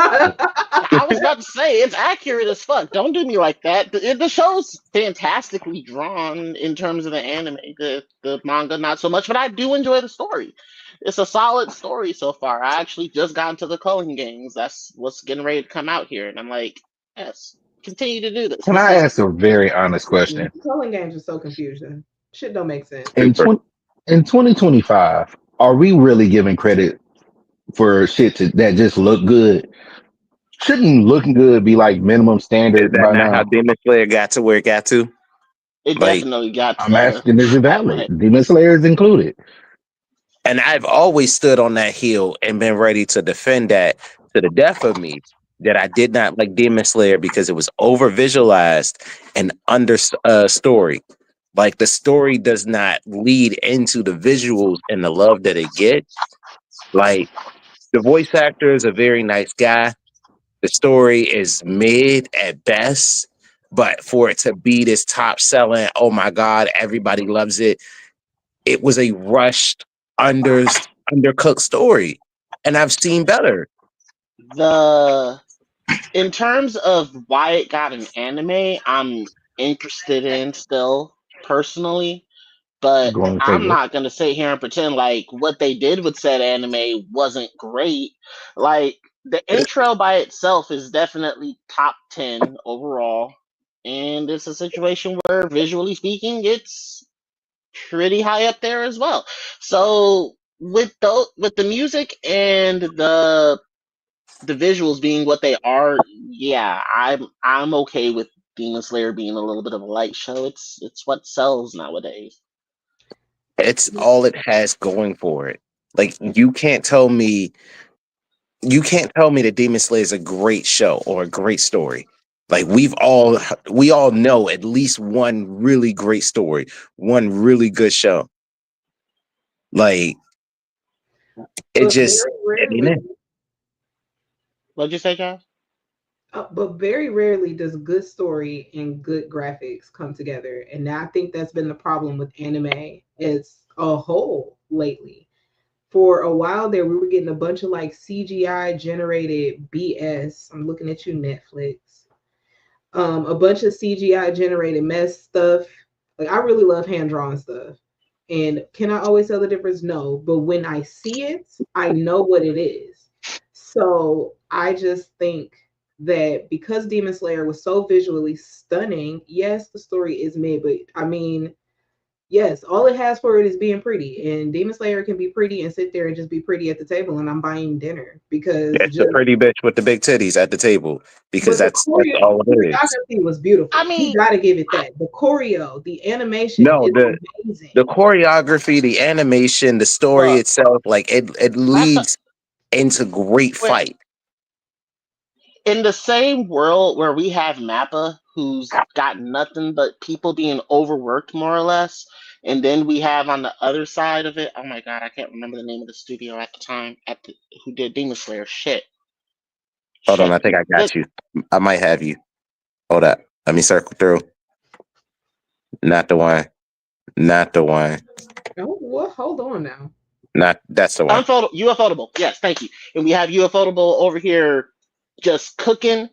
S3: I was about to say it's accurate as fuck. Don't do me like that. The show's fantastically drawn in terms of the anime. The manga not so much, but I do enjoy the story. It's a solid story so far. I actually just got into the Culling games. That's what's getting ready to come out here, and I'm like, yes, continue to do this.
S5: Can
S3: This
S5: I
S3: is
S5: ask a very honest question?
S4: Calling games are so confusing. Shit don't make sense.
S5: In
S2: super.
S5: 2025, are we really giving credit for that just look good? Shouldn't looking good be like minimum
S2: Is
S5: standard
S2: that
S5: by
S2: not how
S5: now?
S2: Demon Slayer got to where it got to?
S3: it.
S2: Like,
S3: Definitely got to
S5: I'm
S3: the
S5: asking, is it valid?
S3: like,
S5: Demon Slayer is included.
S2: and I've always stood on that hill and been ready to defend that to the death of me. That I did not like Demon Slayer because it was over visualized and under story. Like the story does not lead into the visuals and the love that it gets. Like the voice actor is a very nice guy. The story is mid at best, but for it to be this top selling, oh my god, everybody loves it. It was a rushed, under undercooked story, and I've seen better.
S3: the in terms of why it got an anime. I'm interested in still personally. But
S5: Going to take
S3: I'm
S5: it.
S3: not gonna sit here and pretend like what they did with said anime wasn't great. Like the intro by itself is definitely top 10 overall, and it's a situation where visually speaking, it's pretty high up there as well. So with the music and the visuals being what they are, yeah, I'm okay with Demon Slayer being a little bit of a light show. It's what sells nowadays.
S2: It's all it has going for it. Like you can't tell me that Demon Slayer is a great show or a great story. Like we all know at least one really great story, one really good show. Like it
S4: But
S2: just
S4: very
S2: it ain't
S4: rarely,
S2: it.
S3: What'd you say, Josh?
S4: but very rarely does good story and good graphics come together. And I think that's been the problem with anime as a whole lately. For a while there, we were getting a bunch of like CGI generated BS. I'm looking at you, Netflix. A bunch of CGI generated mess stuff. Like I really love hand drawn stuff. And can I always tell the difference? No. But when I see it, I know what it is. So I just think that because Demon Slayer was so visually stunning, yes, the story is mid, but I mean, Yes, all it has for it is being pretty. And Demon Slayer can be pretty and sit there and just be pretty at the table, and I'm buying dinner because
S2: It's the
S4: just
S2: pretty bitch with the big titties at the table because
S4: but the
S2: that's all it is.
S4: choreography was
S3: I
S4: beautiful. You
S3: mean,
S4: gotta give it that. The choreo, the animation
S2: No,
S4: is
S2: the
S4: amazing.
S2: choreography, the animation, the story
S3: look,
S2: itself, like it
S3: that's a,
S2: leads into great
S3: where
S2: fight.
S3: in the same world where we have Mappa, who's got nothing but people being overworked more or less, and then we have on the other side of it, oh my god, I can't remember the name of the studio at the time who did Demon Slayer.
S2: Hold on,
S3: Shit.
S2: I think I
S3: Good.
S2: got you. I might have you. Hold up. Let me circle through. Not the one. Not the one.
S4: Oh, what? Hold on now.
S2: Not that's the one.
S3: UFOtable. Yes, thank you. And we have UFOtable over here just cooking,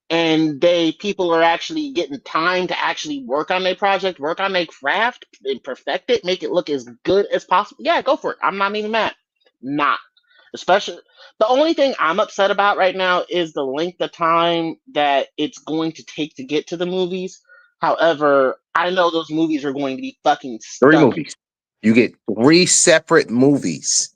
S3: and people are actually getting time to actually work on their project, work on their craft, and perfect it, make it look as good as possible. Yeah, go for it. I'm not even mad. Not. Especially the only thing I'm upset about right now is the length of time that it's going to take to get to the movies. However, I know those movies are going to be fucking
S2: 3
S3: stunning.
S2: movies. You get 3 separate movies,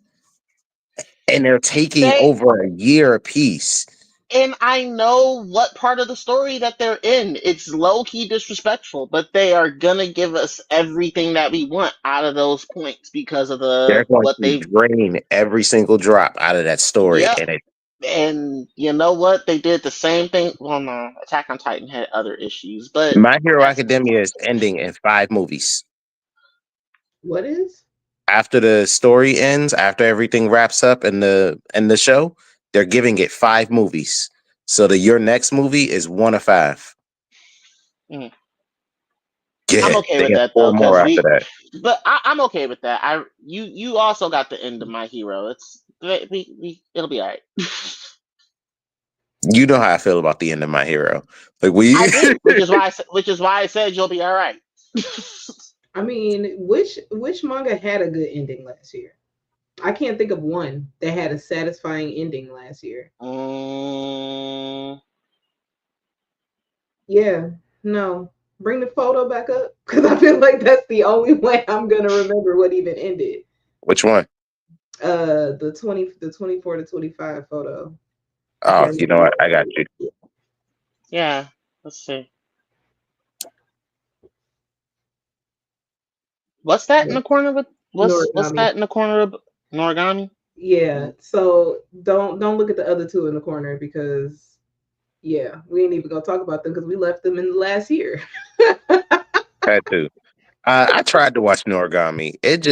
S2: and they're taking
S3: They
S2: over a year apiece.
S3: And I know what part of the story that they're in. It's low key disrespectful, but they are gonna give us everything that we want out of those points because of
S2: They're going
S3: what
S2: to
S3: they've.
S2: drain every single drop out of that story,
S3: Yep.
S2: and it.
S3: And you know what? They did the same thing. Well, no, Attack on Titan had other issues, but
S2: My Hero
S3: that's
S2: Academia is ending in 5 movies.
S4: What is?
S2: After the story ends, after everything wraps up in the show, they're giving it 5 movies. So your next movie is 1 of 5.
S3: mm, I'm
S2: Yeah,
S3: okay
S2: they
S3: with
S2: have
S3: that
S2: 4
S3: though,
S2: more
S3: because
S2: after that.
S3: I'm okay with that. You also got the end of My Hero. It'll be all right.
S2: You know how I feel about the end of My Hero. Like
S3: I do, which is why I said you'll be all right.
S4: I mean, which manga had a good ending last year? I can't think of one that had a satisfying ending last year.
S3: Mm,
S4: Yeah, no. Bring the photo back up because I feel like that's the only way I'm gonna remember what even ended.
S2: Which one?
S4: The 24 to 25 photo. If
S2: Oh,
S4: y'all
S2: you
S4: need
S2: know what? I got
S4: to
S2: you.
S3: yeah, let's see. What's that in the corner with what's
S4: Noragami.
S3: that in the corner of Noragami?
S4: Yeah. So don't look at the other two in the corner because yeah, we ain't even gonna talk about them because we left them in the last year.
S2: Had to. I tried to watch Noragami.
S5: It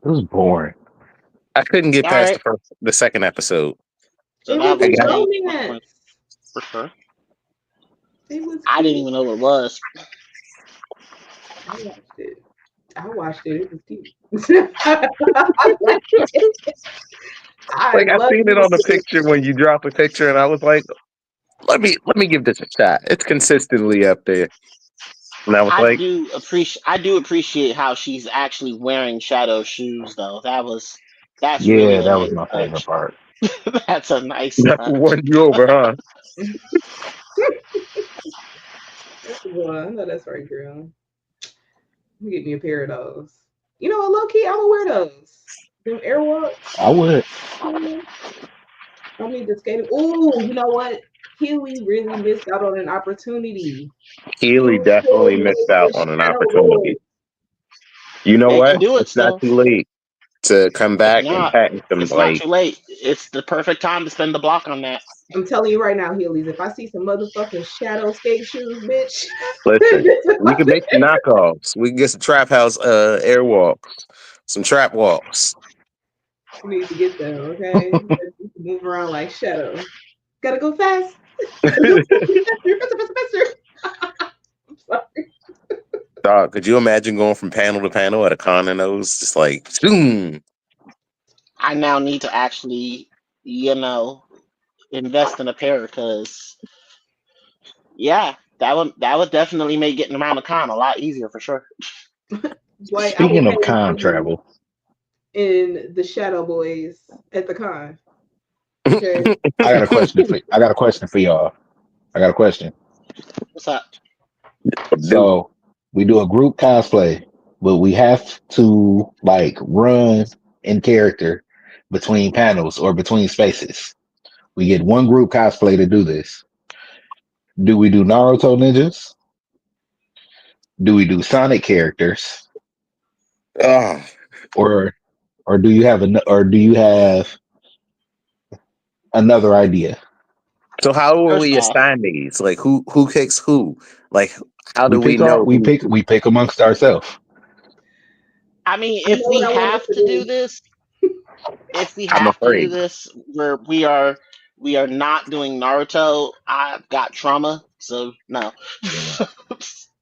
S5: was boring.
S2: I couldn't get
S3: All
S2: past
S3: right,
S2: the second episode.
S3: so
S4: It
S3: that
S4: was
S2: I
S4: a
S3: was
S2: got
S3: a 1 point
S4: romance.
S3: for sure.
S4: It was
S3: I didn't
S4: cute.
S3: even know what it was.
S4: I watched it. I watched it. It was cute. I liked it. I
S2: like I
S4: love
S2: seen it
S4: me
S2: on the
S4: some
S2: picture when you drop a picture, and I was like, let me give this a shot. It's consistently up there, and I was like,
S3: I do appreciate how she's actually wearing shadow shoes though. That's really
S5: Yeah,
S3: a
S5: that was
S3: nice
S5: my favorite
S3: touch.
S5: part.
S3: That's a nice
S2: "That's what
S3: touch.
S2: won you over, huh?"
S4: That's a good one. I know that's right, girl. Let me get me a pair of those. You know what, low key, I'm gonna wear those. Them
S5: I
S4: Airwalks.
S5: would.
S4: Mhm. I need the skating. Oh, you know what? Huey really missed out on an opportunity.
S2: Keely
S4: He should
S2: definitely
S4: have
S2: missed
S4: made
S2: out
S4: the
S2: on an
S4: Shadow
S2: opportunity.
S4: Lord.
S2: You know
S3: They can
S2: what?
S3: do it
S2: It's not
S3: still.
S2: too late to come
S3: It's
S2: back and
S3: not.
S2: patent some
S3: It's not
S2: like
S3: too late. It's the perfect time to spend the block on that.
S4: I'm telling you right now, Heelys, if I see some motherfucking shadow skate shoes, bitch,
S2: listen, we can make some knockoffs. We can get some trap house air walks, some trap walks.
S4: you need to get them, okay? You can move around like shadow. Gotta go fast. Gotta go faster, faster, faster, faster. I'm sorry.
S2: Dog, could you imagine going from panel to panel at a con in those? Just like zoom.
S3: I now need to actually, you know, invest in a pair because yeah, that would definitely make getting around the con a lot easier for sure.
S4: Dwight, I will
S5: Speaking
S4: pay
S5: of
S4: to
S5: con
S4: see you
S5: travel,
S4: in the Shadow Boys at the con. Okay.
S5: I got a question for y'all. I got a question.
S3: What's up?
S2: Dude,
S5: So We do a group cosplay, but we have to like run in character between panels or between spaces. We get one group cosplay to do this. Do we do Naruto ninjas? Do we do Sonic characters?
S2: Oh,
S5: Or do you have another idea?
S2: so how will
S3: First
S2: we
S3: off,
S2: assign these? Like who picks who? Like how do
S5: We
S2: we
S5: pick our
S2: know
S5: we
S2: who?
S5: pick amongst ourselves.
S3: I mean,
S4: I know what I want us to do.
S3: if we
S2: I'm
S3: have to do
S2: afraid.
S3: this, where we are not doing Naruto. I've got trauma, so no.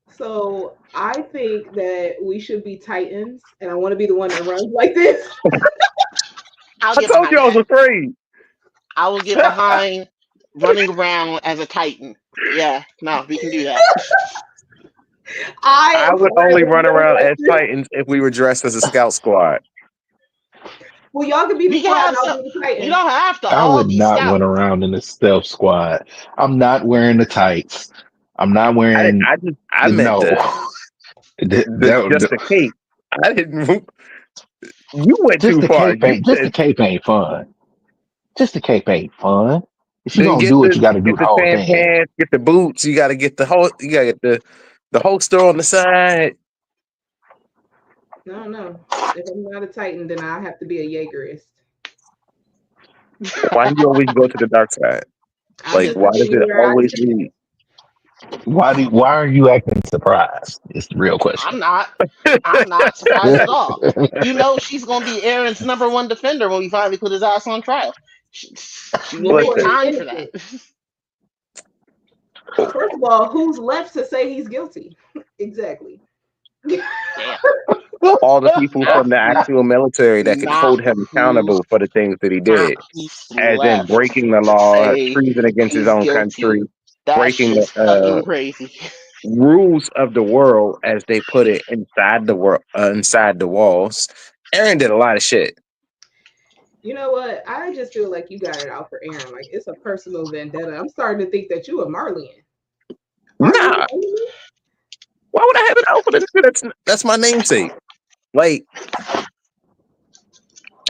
S4: So I think that we should be Titans, and I want to be the one that runs like this.
S3: I'll
S2: I
S3: get
S2: told
S3: behind
S2: you I was
S3: that.
S2: afraid.
S3: I will get behind running around as a Titan. Yeah, no, we can do that.
S4: I
S2: I
S4: am
S2: would
S4: for
S2: only
S4: real
S2: run
S4: run
S2: around
S4: like
S2: as
S4: this.
S2: Titans if we were dressed as a scout squad.
S4: Well, y'all can be the
S3: We can
S4: squad, and
S3: have
S4: I'll
S3: some.
S4: be the
S3: We
S4: Titan.
S3: don't have to
S5: I
S3: all
S5: would
S3: be
S5: not run
S3: scouts.
S5: around in a stealth squad. I'm not wearing the tights. I'm not wearing
S2: I meant
S5: no.
S2: just the cape. I didn't. You went
S5: Just
S2: too
S5: the
S2: far.
S5: cape
S2: You
S5: ain't just the
S2: said
S5: cape ain't fun. Just the cape ain't fun. If you
S2: then
S5: gonna do it, you got to do
S2: get
S5: the
S2: the
S5: whole
S2: tan
S5: thing.
S2: pants, get the boots. You got to get the whole. You got to get the holster on the side.
S4: No, no. If I'm not a Titan, then I have to be a Jaegerist.
S2: Why do you always go to the dark side?
S4: I'm
S2: Like
S4: just
S2: why does
S4: telling you
S2: it
S4: where I
S2: always
S4: stand.
S2: lead?
S5: Why are you acting surprised? It's the real question.
S3: I'm not. I'm not surprised at all. You know she's gonna be Aaron's number one defender when we finally put his ass on trial. She will make
S4: Before
S2: Listen,
S4: he's
S3: time for that.
S4: innocent. First of all, who's left to say he's guilty? Exactly.
S3: Damn.
S2: all the people
S3: Not
S2: from the
S3: who
S2: actual military that could
S3: not
S2: hold him
S3: who's
S2: accountable for the things that he
S3: not
S2: did,
S3: who's
S2: as in
S3: left
S2: breaking the
S3: to
S2: law,
S3: say
S2: treason against his
S3: he's
S2: own
S3: guilty.
S2: country,
S3: That
S2: breaking
S3: shit's
S2: the
S3: fucking crazy.
S2: rules of the world as they put it inside the world, inside the walls. Aaron did a lot of shit.
S4: You know what? I just feel like you got it out for Aaron. Like it's a personal vendetta. I'm starting to think that you a Marlian. Are you
S2: Nah,
S4: the enemy?
S2: why would I have it out for the nigga? That's my namesake. Like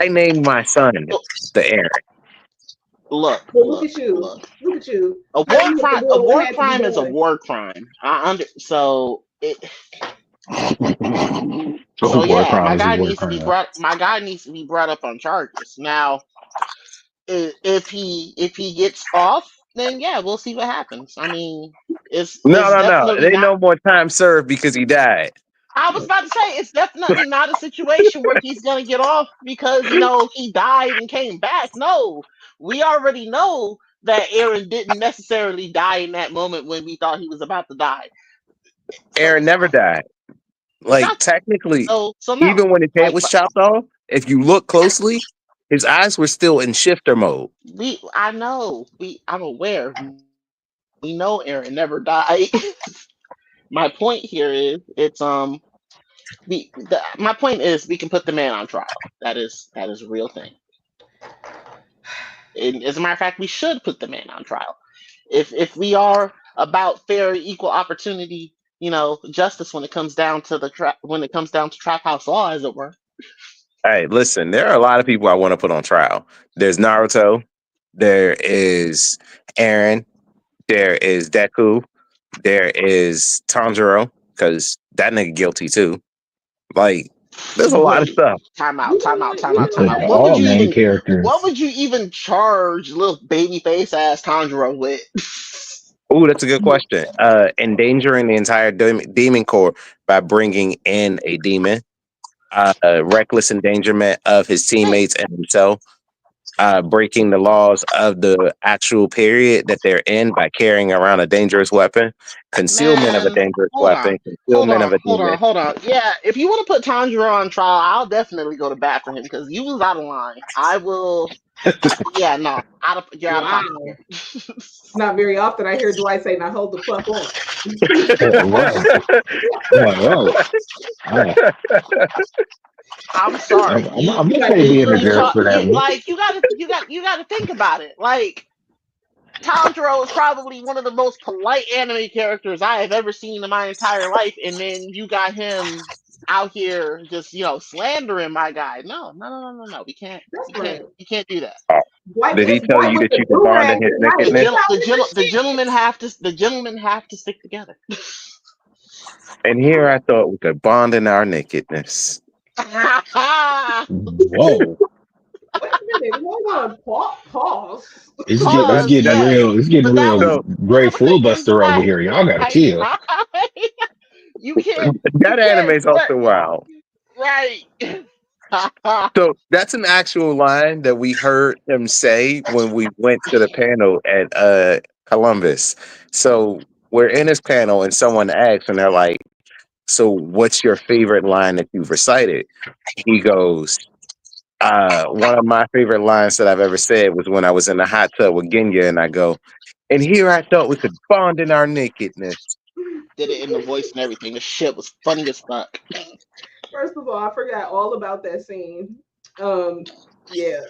S2: I named my son
S3: Look,
S2: the Aaron.
S3: look,
S4: Well, look
S3: look,
S4: at you.
S3: look.
S4: Look at you.
S3: A
S4: How
S3: war
S4: you have to
S3: crime.
S4: do
S3: A
S4: what
S3: war
S4: had to be
S3: crime is a
S4: done.
S3: war crime. I under so it.
S5: A
S3: So
S5: war
S3: yeah,
S5: crime is a war crime.
S3: My guy needs to be brought up on charges. Now, if he gets off, then yeah, we'll see what happens. I mean,
S2: No,
S3: it's
S2: no, no. It
S3: definitely
S2: ain't
S3: not.
S2: no more time served because he died.
S3: I was about to say it's definitely not a situation where he's gonna get off because he died and came back. No, we already know that Aaron didn't necessarily die in that moment when we thought he was about to die. So
S2: Aaron never died. Like
S3: exactly.
S2: technically,
S3: So no,
S2: even when his head
S3: like
S2: was chopped off, if you look closely, his eyes were still in shifter mode.
S3: I know I'm aware. We know Aaron never died. My point here is my point is we can put the man on trial. That is a real thing. And as a matter of fact, we should put the man on trial. If we are about fair, equal opportunity, justice when it comes down to when it comes down to trap house law, as it were.
S2: Hey, listen, there are a lot of people I want to put on trial. There's Naruto, there is Aaron, there is Deku, there is Tanjiro, because that nigga guilty too. Like, there's a lot of
S3: Wait,
S2: stuff.
S3: time out,
S4: You know
S3: time out,
S4: what?
S3: time
S4: You
S5: You
S3: out,
S4: know
S3: time
S5: put
S3: out.
S4: what?
S3: What would
S5: all
S3: you
S5: main
S3: even what
S5: characters.
S3: would you even charge little baby face ass Tanjiro with?
S2: Ooh, that's a good question. Endangering the entire demon corps by bringing in a demon, reckless endangerment of his
S3: Hey,
S2: teammates and himself, breaking the laws of the actual period that they're in by carrying around a dangerous weapon, concealment of a
S3: man,
S2: dangerous
S3: hold on.
S2: weapon,
S3: Hold
S2: concealment of
S3: on,
S2: a
S3: hold on,
S2: demon.
S3: hold on. Yeah, if you want to put Tanjiro on trial, I'll definitely go to bat for him because you was out of line. I will. Yeah, no, you're out of pocket
S4: Wow.
S3: here.
S4: It's not very often I hear Dwight say, "Now hold the fuck on."
S5: Right, right. I,
S3: I'm sorry.
S5: I'm
S4: You
S5: gonna
S4: got
S5: say
S4: this
S5: being a
S3: You
S4: straight.
S5: jerk
S3: talk
S5: for that one.
S3: you gotta think about it. Like, Tanjiro is probably one of the most polite anime characters I have ever seen in my entire life, and then you got him out here just slandering my guy. No, no, no, no, no, no. We can't.
S4: That's
S3: You can't.
S4: right.
S3: You can't do that.
S4: White,
S2: Did he
S4: it's
S2: tell
S4: white
S2: you
S4: with
S2: that
S4: the
S2: you could bond
S4: do-rag
S2: in his
S4: tonight.
S3: The
S4: He
S2: nakedness?
S3: gentlemen have to. The gentlemen have to stick together.
S2: And here I thought we could bond in our nakedness.
S5: Whoa.
S4: Wait a minute, hold on. Pause.
S5: It's
S3: Pause.
S5: getting
S3: Yes,
S5: real. It's getting
S3: but that
S5: real.
S3: was
S2: So
S5: Great
S3: the
S5: filibuster over
S3: invite.
S5: here. Y'all gotta chill.
S3: You can't. You
S2: that
S3: can't.
S2: anime's also wild.
S3: Right.
S2: So that's an actual line that we heard him say when we went to the panel at Columbus. So we're in his panel and someone asks and they're like, "So what's your favorite line that you've recited?" He goes, one of my favorite lines that I've ever said was when I was in the hot tub with Genya and I go, and here I thought we could bond in our nakedness.
S3: Did it in the voice and everything. The shit was funny as fuck.
S4: First of all, I forgot all about that scene. Yeah, yeah.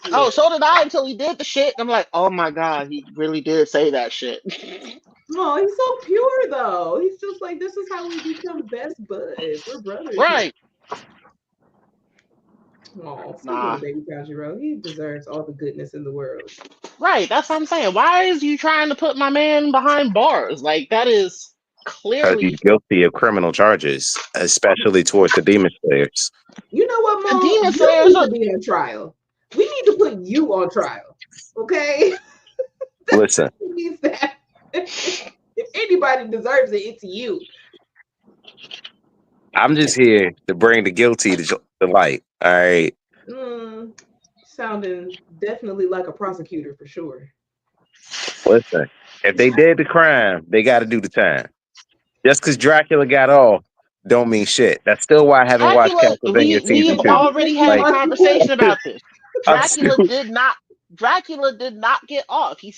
S3: Oh, so did I until he did the shit. I'm like, oh my god, he really did say that shit.
S4: Oh, he's so pure though. He's just like, this is how we become best buds. We're brothers now.
S3: Right.
S4: Oh, sweet little
S3: Nah.
S4: baby Tanjiro. He deserves all the goodness in the world.
S3: Right. That's what I'm saying. Why is you trying to put my man behind bars? Like that is
S2: Because he's
S3: clearly
S2: guilty of criminal charges, especially towards the demon slayers.
S4: You know what,
S3: the
S4: Mo?
S3: demon
S4: You
S3: slayers.
S4: need to be on trial. We need to put you on trial. Okay?
S2: Listen,
S4: Who needs that? If anybody deserves it, it's you.
S2: I'm just here to bring the guilty to light. All right.
S4: Sounding definitely like a prosecutor for sure.
S2: Listen, if they did the crime, they got to do the time. Just because Dracula got off, don't mean shit. That's still why I haven't watched
S3: Dracula,
S2: Castlevania
S3: we
S2: season
S3: have
S2: two.
S3: already had a
S2: Like,
S3: conversation about this.
S2: I'm still,
S3: Dracula did not get off. He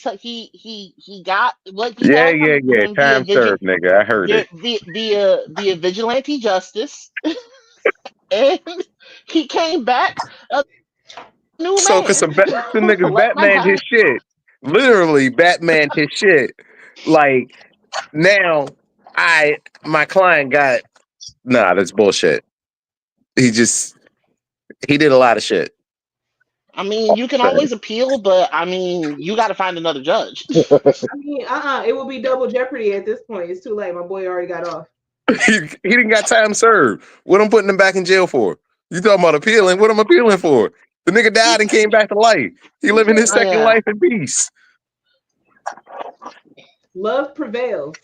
S3: got what he
S2: yeah,
S3: had
S2: yeah,
S3: coming to
S2: yeah.
S3: him
S2: Time served, nigga. I heard it.
S3: via vigilante justice, and he came back a new
S2: So, cause
S3: man.
S2: the niggas
S3: Let my
S2: Batman his
S3: guy.
S2: shit, literally Batman his shit. Like now, my client got that's bullshit. He just he did a lot of shit.
S3: I mean, you can always appeal, but I mean, you got to find another judge.
S4: I mean, it will be double jeopardy at this point. It's too late. My boy already got off.
S2: He didn't got time served. What I'm putting him back in jail for? You talking about appealing? What I'm appealing for? The nigga died and came back to life. He living his
S3: Oh
S2: second
S3: yeah.
S2: life in peace.
S4: Love prevails.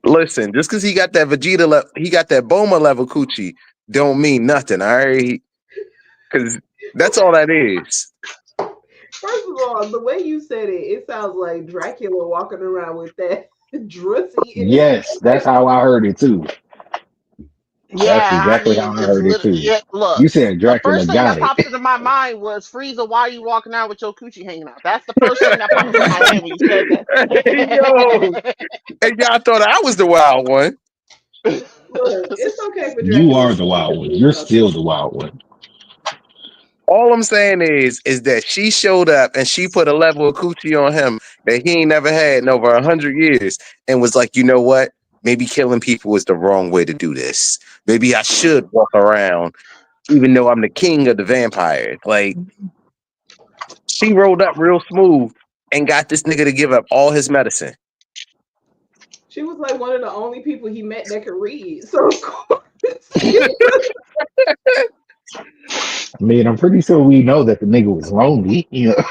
S2: Listen, just because he got that he got that Boma level coochie, don't mean nothing. All right, because that's all that is.
S4: First of all, the way you said it, it sounds like Dracula walking around with that drussy in his
S5: Yes, that's how I heard it too. That's
S3: Yeah, I
S5: exactly how
S3: mean,
S5: I heard it too.
S3: look,
S5: You said
S3: the
S5: Dracula
S3: first thing
S5: got
S3: that
S5: it.
S3: popped into my mind was Frieza, why are you walking out with your coochie hanging out? That's the first thing that popped into my head when you said
S2: Hey, yo,
S3: that.
S2: and y'all thought I was the wild one.
S4: Look, it's okay for
S5: You
S4: Dracula
S5: are
S4: to
S5: the
S4: say
S5: wild
S4: some
S5: one.
S4: weird
S5: You're
S4: stuff.
S5: still the wild one.
S2: All I'm saying is that she showed up and she put a level of coochie on him that he ain't never had in over 100 years, and was like, you know what? Maybe killing people is the wrong way to do this. Maybe I should walk around, even though I'm the king of the vampires. Like, she rolled up real smooth and got this nigga to give up all his medicine.
S4: She was like one of the only people he met that could read. So of course
S5: I mean, I'm pretty sure we know that the nigga was lonely. You know,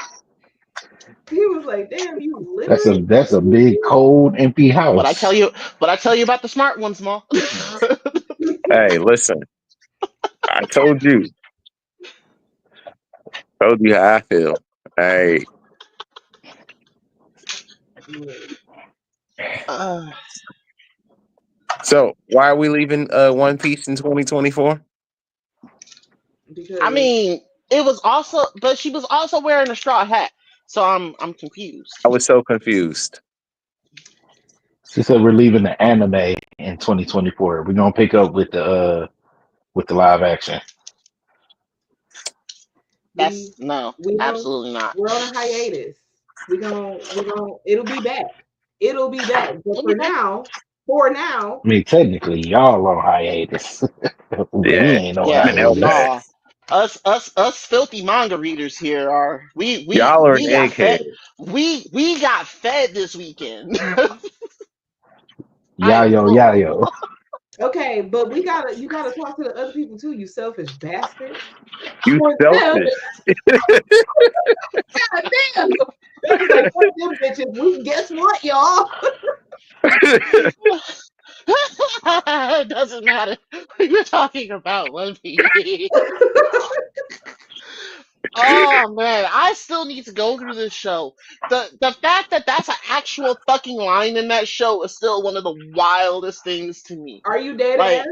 S4: he was like, damn, you
S5: that's
S4: literally
S5: a big, cold, empty
S3: But I
S5: house.
S3: tell you, about the smart ones, Ma.
S2: Hey, listen, I told you how I feel. Hey,
S3: uh,
S2: so why are we leaving One Piece in 2024?
S3: I
S4: because
S3: mean, it was also, but she was also wearing a straw hat, so I'm confused.
S2: I was so confused.
S5: She said we're leaving the anime in 2024. We're gonna pick up with the live action.
S3: That's
S4: we
S3: no,
S4: we on
S3: absolutely not.
S4: we're on a hiatus. It'll be back. It'll be back. But
S3: We'll be back.
S4: for now,
S5: I mean, technically, y'all on hiatus. We
S2: Yeah,
S5: ain't on
S3: Yeah,
S2: been held
S5: hiatus.
S2: back.
S3: no. Us filthy manga readers here are
S2: Y'all are an
S3: we got
S2: egghead.
S3: fed. We got fed this weekend. I am
S5: Yayo,
S3: full.
S5: yayo.
S4: okay, but you gotta talk to the other people too, you selfish bastard.
S2: You
S4: For them,
S2: selfish.
S4: God damn. They was like, fuck them bitches. We guess what, y'all?
S3: It doesn't matter. You're talking about One Piece. Oh man, I still need to go through this show. The fact that that's an actual fucking line in that show is still one of the wildest things to me.
S4: Are you dead ass?
S3: Like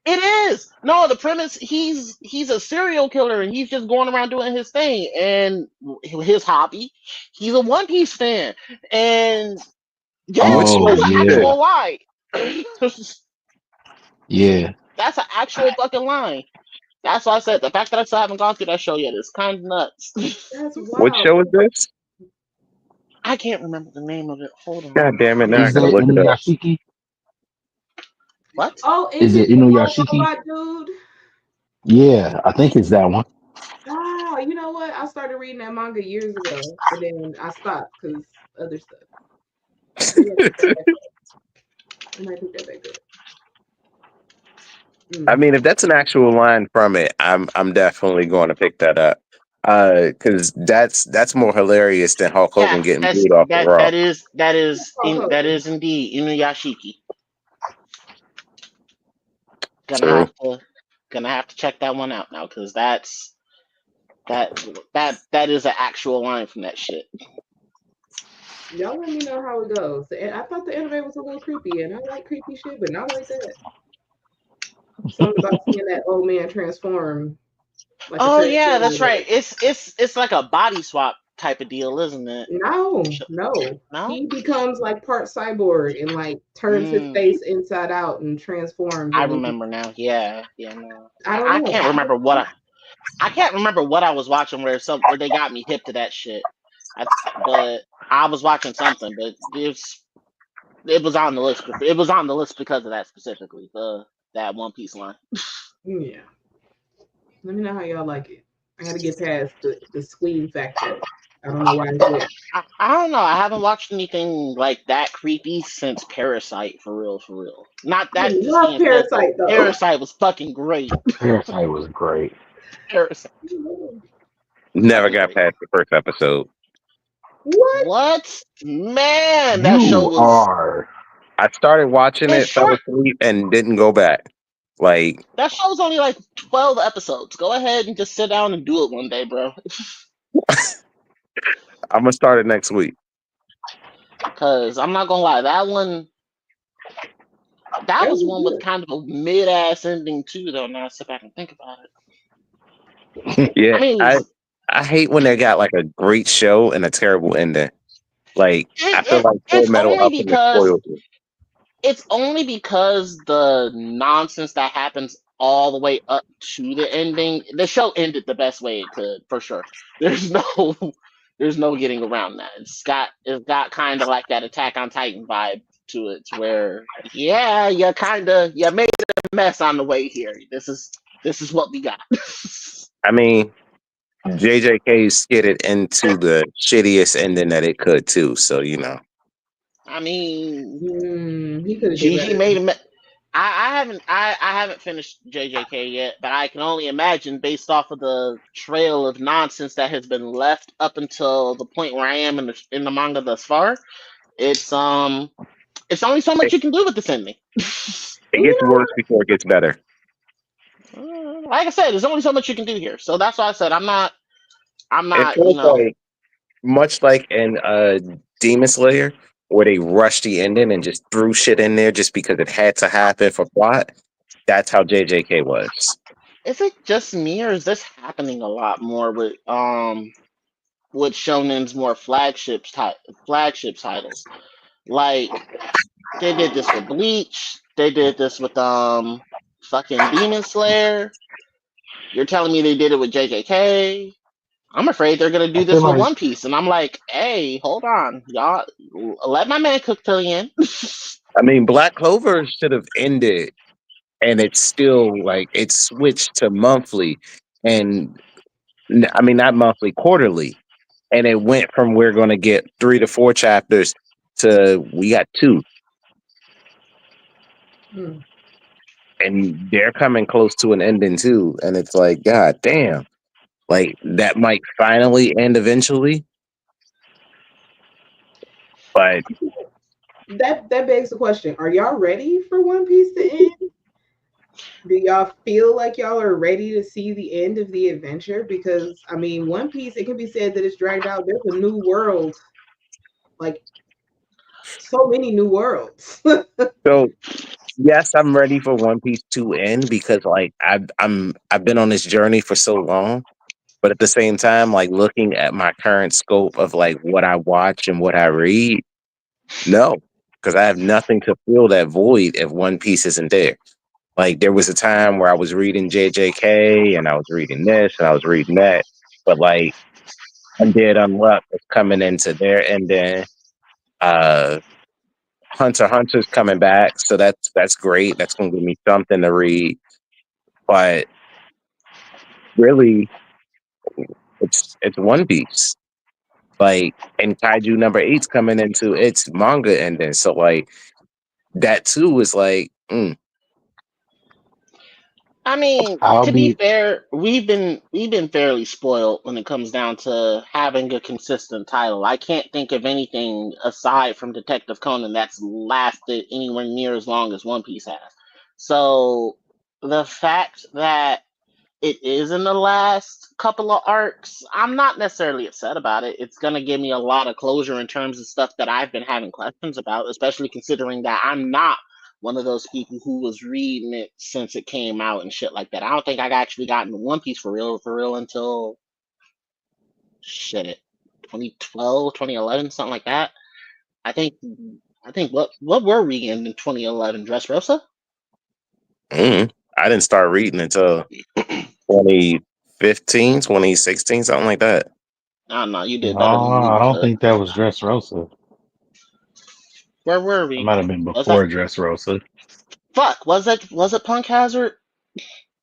S3: it is. No, the premise he's a serial killer and he's just going around doing his thing and his hobby. He's a One Piece fan. And
S2: Which
S3: yes,
S2: one
S5: Oh
S3: that's an
S2: is this?
S5: yeah,
S3: actual line.
S5: yeah.
S3: That's an actual fucking line. That's why I said the fact that I still haven't gone through that show yet is kind of nuts.
S4: That's
S2: What
S4: wild.
S2: show is this?
S3: I can't remember the name of it. Hold
S2: God
S3: on.
S2: damn it! Now I
S5: Is
S2: gotta
S5: that
S2: look it up.
S5: Inuyashiki?
S3: What?
S4: Oh, is
S5: Is
S4: it
S5: it
S4: the
S5: Inuyashiki?
S4: robot dude?
S5: Yeah, I think it's that one.
S4: Wow, you know what? I started reading that manga years ago, and then I stopped because other stuff. Maybe I pick that back up. I might pick that back up.
S2: I
S4: Mm.
S2: mean, if that's an actual line from it, I'm definitely going to pick that up. Because that's more hilarious than Hulk Hogan
S3: Yeah,
S2: getting booed off the Raw.
S4: Hulk
S3: that
S4: Hogan.
S3: is indeed Inuyashiki. Gonna
S2: True.
S3: have to check that one out now because that that is an actual line from that shit.
S4: Y'all let me know how it goes. I thought the anime was a little creepy, and I like creepy shit, but not like that. Something about seeing that old man transform like a
S3: Oh yeah,
S4: transformer.
S3: that's right. It's like a body swap type of deal, isn't it?
S4: No.
S3: No.
S4: He becomes like part cyborg and like turns his
S3: Mm,
S4: face inside out and transforms.
S3: I
S4: And then
S3: remember now. Yeah, yeah. No,
S4: I don't
S3: I
S4: know.
S3: can't remember what I can't remember what I was watching where they got me hip to that shit. But I was watching something, but it was on the list. It was on the list because of that specifically. That One Piece line.
S4: Yeah. Let me know how y'all like it. I got to get past the squeam factor. I don't know why it's there.
S3: I don't know. I haven't watched anything like that creepy since Parasite, for real, for real. Not
S4: I
S3: that just
S4: love
S3: being said though.
S4: Parasite though.
S3: Parasite was fucking great.
S5: Parasite was great.
S3: Parasite was
S2: Never
S3: fucking
S2: got
S3: great.
S2: past the first episode.
S4: What?
S3: What? Man, that show
S5: You
S3: was
S5: are.
S2: I started watching
S3: it's
S2: it, fell
S3: short.
S2: asleep, and didn't go back. Like,
S3: That show's only like 12 episodes. Go ahead and just sit down and do it one day, bro.
S2: I'm gonna start it next week.
S3: Cause I'm not gonna lie, that
S4: That
S3: was
S4: was
S3: one with
S4: good.
S3: kind of a mid-ass ending too, though. Now I sit back and think about it. I
S2: Yeah,
S3: mean,
S2: I hate when they got like a great show and a terrible ending. Like, I feel like Full
S3: it's
S2: Metal
S3: only
S2: Alchemist
S3: because
S2: spoils it.
S3: the nonsense that happens all the way up to the ending. The show ended the best way it could, for sure. There's no there's no getting around that. It's got kind of like that Attack on Titan vibe to it, where yeah, you made a mess on the way here. This is what we got.
S2: I mean, JJK skidded into the shittiest ending that it could too. So
S3: I mean,
S4: He could have did
S3: Gigi
S4: better.
S3: made a mess. I haven't finished JJK yet, but I can only imagine based off of the trail of nonsense that has been left up until the point where I am in the manga thus far. It's only so much
S2: it,
S3: you can do with this ending.
S2: it gets worse before it gets better.
S3: Like I said, there's only so much you can do here. So that's why I said I'm
S2: It
S3: not,
S2: feels like much like in Demon Slayer, where they rushed the ending and just threw shit in there just because it had to happen for plot. That's how JJK was.
S3: is it just me or is this happening a lot more with Shonen's more flagship titles? Like they did this with Bleach. They did this with fucking Demon Slayer. You're telling me they did it with JJK? I'm afraid they're gonna
S5: I
S3: do
S5: feel
S3: this with
S5: like
S3: One Piece, and I'm like, hey, hold on, y'all, let my man cook till the end.
S2: I mean, Black Clover should have ended, and it's still like it's switched to monthly, and I mean not monthly, quarterly, and it went from we're going to get 3 to 4 chapters to we got 2,
S4: Hmm.
S2: and they're coming close to an ending too, and it's like, god damn, like that might finally end eventually, but
S4: That begs the question: are y'all ready for One Piece to end? Do y'all feel like y'all are ready to see the end of the adventure? Because I mean, One Piece, it can be said that it's dragged out. There's a new world, like so many new worlds.
S2: so yes, I'm ready for One Piece to end because like I've been on this journey for so long. But at the same time, like looking at my current scope of like what I watch and what I read, no, because I have nothing to fill that void if One Piece isn't there. Like there was a time where I was reading JJK and I was reading this and I was reading that, but like Undead Unluck is coming into there, and then uh Hunter x Hunter's coming back, so that's great. That's gonna give me something to read. But really, it's One Piece. Like, and Kaiju number 8's coming into its manga ending. So like that too is like,
S3: I mean,
S5: I'll
S3: to be
S5: be
S3: fair, we've been fairly spoiled when it comes down to having a consistent title. I can't think of anything aside from Detective Conan that's lasted anywhere near as long as One Piece has. So the fact that it is in the last couple of arcs, I'm not necessarily upset about it. It's gonna give me a lot of closure in terms of stuff that I've been having questions about, especially considering that I'm not one of those people who was reading it since it came out and shit like that. I don't think I actually got into One Piece for real until shit 2012, 2011, something like that. I think I think what were we in 2011? Dressrosa?
S2: I didn't start reading until 2015, 2016, something like that.
S3: I don't know. You
S5: no,
S3: did better than me
S5: I don't
S3: because
S5: think that was Dressrosa.
S3: where were
S5: It
S3: we?
S5: might have been
S3: Was that
S5: before Dressrosa.
S3: fuck? Was it Punk Hazard?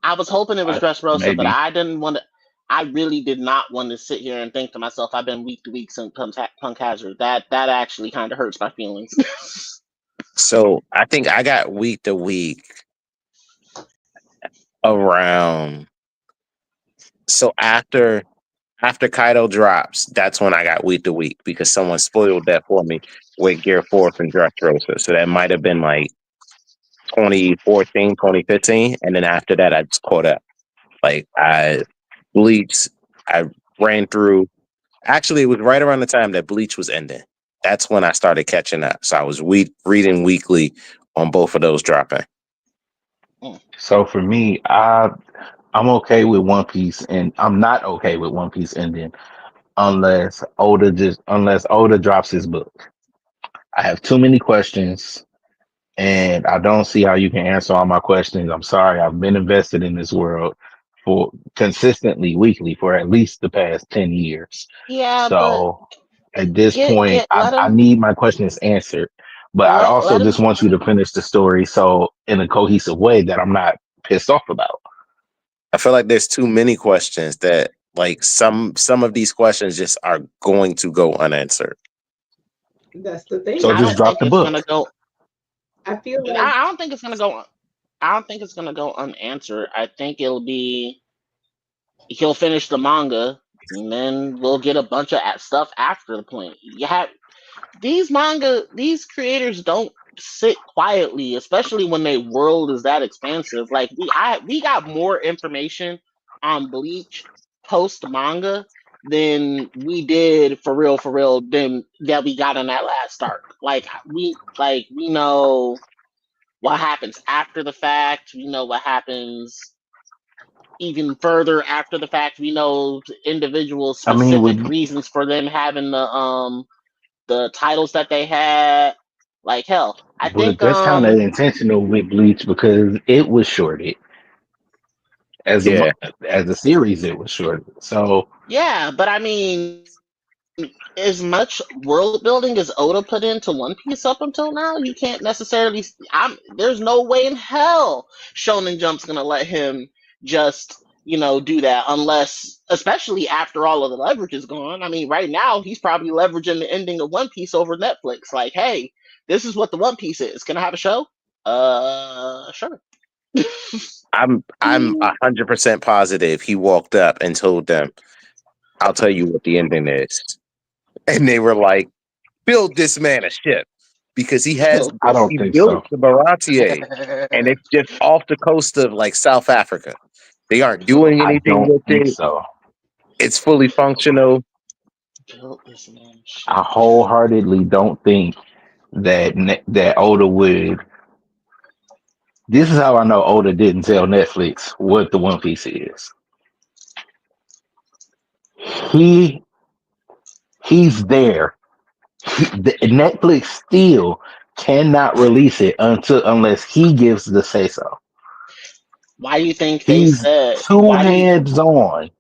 S3: I was hoping it was Dressrosa, but
S5: Maybe.
S3: I didn't want to. I really did not want to sit here and think to myself, I've been week to week since Punk Hazard. That actually kind of hurts my feelings.
S2: So I think I got week to week around. So after Kaido drops, that's when I got week to week because someone spoiled that for me with Gear Force and Dressrosa. So that might have been like 2014, 2015, and then after that I just caught up. Like I Bleach, I ran through. Actually, it was right around the time that Bleach was ending. That's when I started catching up. So I was reading weekly on both of those dropping.
S3: Mm.
S5: So for me, I'm okay with One Piece, and I'm not okay with One Piece ending unless Oda drops his book. I have too many questions, and I don't see how you can answer all my questions. I'm sorry, I've been invested in this world for consistently weekly for at least the past 10 years.
S3: Yeah, but
S5: So at this point,
S3: get let
S5: I
S3: him
S5: need my questions answered, but I also
S3: let him.
S5: just want you to finish the story so in a cohesive way that I'm not pissed off about.
S2: I feel like there's too many questions that like some of these questions just are going to go unanswered.
S4: That's the thing
S5: So
S3: I
S5: just
S3: don't
S4: about
S5: drop
S3: think
S5: the
S3: it's gonna
S5: book.
S3: go.
S4: I feel like
S3: I don't think it's gonna go. I don't think it's gonna go unanswered. I think it'll be he'll finish the manga, and then we'll get a bunch of stuff after the point. You have these creators don't sit quietly, especially when their world is that expansive. Like we got more information on Bleach post manga than we did for real than that we got in that last arc. We know what happens after the fact. We know what happens even further after the fact. We know individual
S5: I mean,
S3: specific reasons for them having the titles that they had. Like hell, I
S5: but
S3: think
S5: that's kind of intentional with Bleach because it was shorted.
S2: Yeah,
S5: as a series, it was short. So
S3: Yeah, but I mean, as much world building as Oda put into One Piece up until now, you can't necessarily. There's no way in hell Shonen Jump's gonna let him just do that unless, especially after all of the leverage is gone. I mean, right now he's probably leveraging the ending of One Piece over Netflix. Like, hey, this is what the One Piece is. Can I have a show? Sure.
S2: I'm 100% positive he walked up and told them, "I'll tell you what the ending is," and they were like, "Build this man a ship because
S3: Build
S5: I don't
S3: this.
S2: he
S5: think
S2: built
S5: so.
S2: the Baratier, and it's just off the coast of like South Africa. They aren't doing
S5: I
S2: anything
S5: don't
S2: with
S5: think
S2: it.
S5: so.
S2: It's fully functional.
S3: Build this man
S5: I
S3: shit.
S5: wholeheartedly don't think that Oda would. This is how I know Oda didn't tell Netflix what the One Piece is. He he's there. Netflix still cannot release it unless he gives the say so.
S3: Why do you think they
S5: He's
S3: said?
S5: too hands on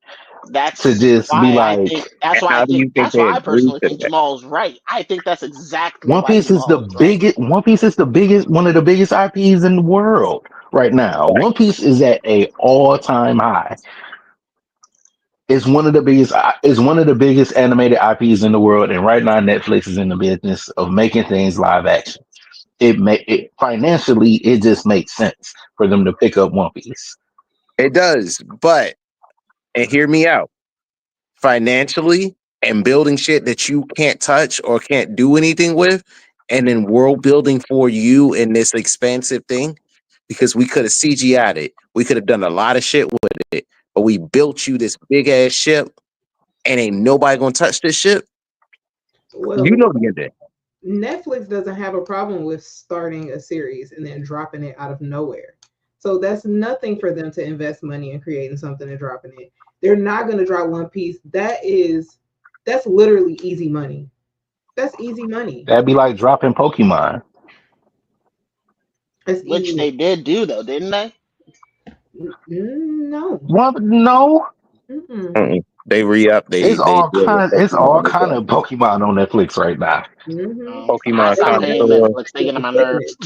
S5: to
S3: That's
S5: just be
S3: why I
S5: like,
S3: think. That's
S2: And
S3: why I
S2: how do
S3: think.
S2: you think
S3: That's
S2: they
S3: why I
S2: agreed
S3: personally
S2: to
S3: think
S2: that?
S3: Jamal's right. I think that's exactly
S5: One
S3: why
S5: Piece is the
S3: Jamal is right.
S5: biggest. One Piece is the biggest. One of the biggest IPs in the world right now.
S2: Right.
S5: One Piece is at a all time high. It's one of the biggest. It's one of the biggest animated IPs in the world, and right now Netflix is in the business of making things live action. It financially, it just makes sense for them to pick up One Piece.
S2: It does, but and hear me out. Financially and building shit that you can't touch or can't do anything with, and then world building for you in this expansive thing, because we could have CGI'd it. We could have done a lot of shit with it, but we built you this big ass ship, and ain't nobody gonna touch this ship. You
S4: Well,
S2: know the ending.
S4: Netflix doesn't have a problem with starting a series and then dropping it out of nowhere. So that's nothing for them to invest money in creating something and dropping it. They're not going to drop One Piece. That's literally easy money. That's easy money.
S5: That'd be like dropping Pokemon.
S4: That's
S3: Which
S4: easy.
S3: they did do though, didn't they?
S4: No.
S5: What? No,
S4: Mm-mm.
S2: Mm-mm. They re-up. They
S5: it's
S2: they
S5: all
S2: deal with
S5: kind. It's all
S2: Pokemon as
S5: kind
S2: well.
S5: of Pokemon on Netflix right now.
S4: Mm-hmm.
S3: I
S2: Pokemon
S4: They
S3: stopped
S4: didn't
S3: paying
S2: Connoisseur.
S3: Netflix. They get on my
S4: have
S3: nerves.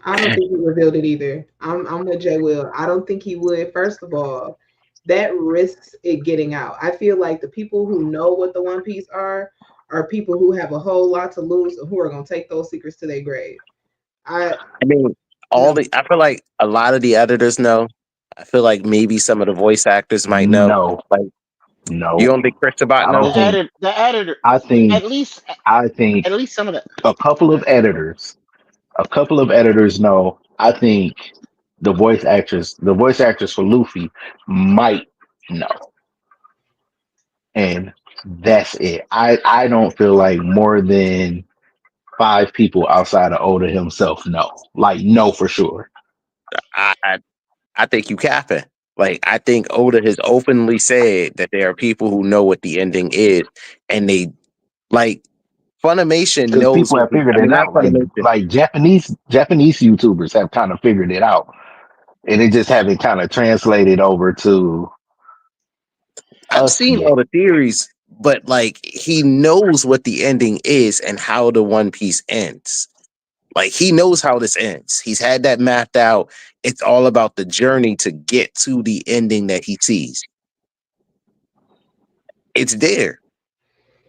S4: I don't think he revealed it either. I'm with Jay Will. I don't think he would. First of all, that risks it getting out. I feel like the people who know what the One Piece are people who have a whole lot to lose and who are gonna take those secrets to their grave. I
S2: I mean,
S4: no.
S2: I feel like a lot of the editors know. I feel like maybe some of the voice actors might know.
S5: No,
S2: Like, you
S5: no,
S2: don't think Chris Sabat
S5: I
S2: know?
S5: don't think.
S3: The editor,
S5: I think.
S3: at least,
S5: I think
S3: at least some of the.
S5: a couple
S3: Okay.
S5: of editors. A couple of editors know. I think the voice actors for Luffy might know, and that's it. I don't feel like more than five people outside of Oda himself know. Like, no for sure.
S2: I, I I think you capping. Like, I think Oda has openly said that there are people who know what the ending is, and they like Funimation
S5: Because
S2: knows
S5: people
S2: what
S5: have figured
S2: I mean,
S5: it
S2: not
S5: out.
S2: Funimation.
S5: Like Japanese YouTubers have kind of figured it out, and they just haven't kind of translated over to
S2: I've
S5: us
S2: seen
S5: yet.
S2: all the theories, but like he knows what the ending is and how the One Piece ends. Like he knows how this ends. He's had that mapped out. It's all about the journey to get to the ending that he sees. It's there.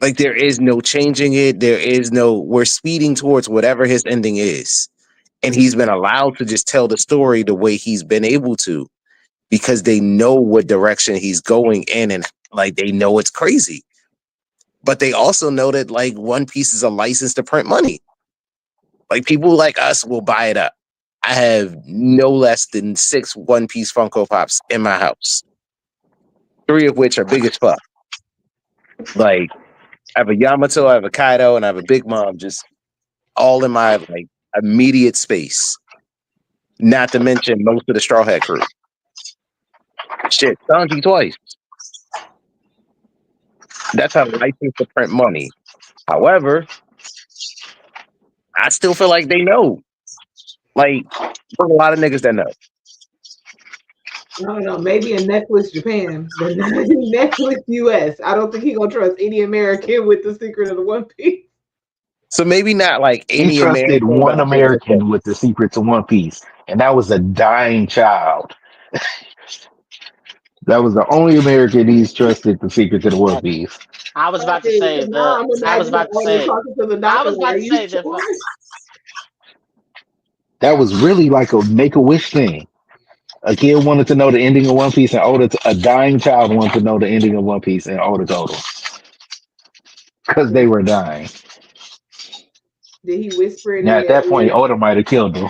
S2: Like there is no changing it. There is no, we're speeding towards whatever his ending is. And he's been allowed to just tell the story the way he's been able to because they know what direction he's going in, and like they know it's crazy. But they also know that like One Piece is a license to print money. Like people like us will buy it up. I have no less than 6 One Piece Funko Pops in my house, 3 of which are big as fuck. Like I have a Yamato, I have a Kaido, and I have a Big Mom just all in my like immediate space. Not to mention most of the Straw Hat crew. Shit, Sanji twice. That's how license to print money. However, I still feel like they know. Like, there's a lot of niggas that know.
S4: I don't know. Maybe in Netflix Japan, but not in Netflix US. I don't think he gonna trust any American with the secret of the One Piece.
S2: So maybe not like
S5: He
S2: any
S5: trusted
S2: American, but
S5: one
S2: I think that
S5: American with the secrets of One Piece, and that was a dying child. That was the only American he's trusted the secrets of the One Piece.
S3: I was about to
S4: Okay,
S3: say
S4: so now
S3: the.
S4: I'm
S3: I was
S4: imagining
S3: about to
S4: Oda
S3: say.
S4: talking to the
S3: I
S4: doctor.
S3: was
S4: Like,
S3: about
S4: are
S3: to
S4: you
S3: say that.
S4: sure?
S5: That was really like a Make a Wish thing. A kid wanted to know the ending of One Piece, and a dying child wanted to know the ending of One Piece, and Oda told him because they were dying.
S4: Did he whisper it
S5: Now
S4: in
S5: at
S4: their
S5: that point,
S4: ear?
S5: Oda might have killed him.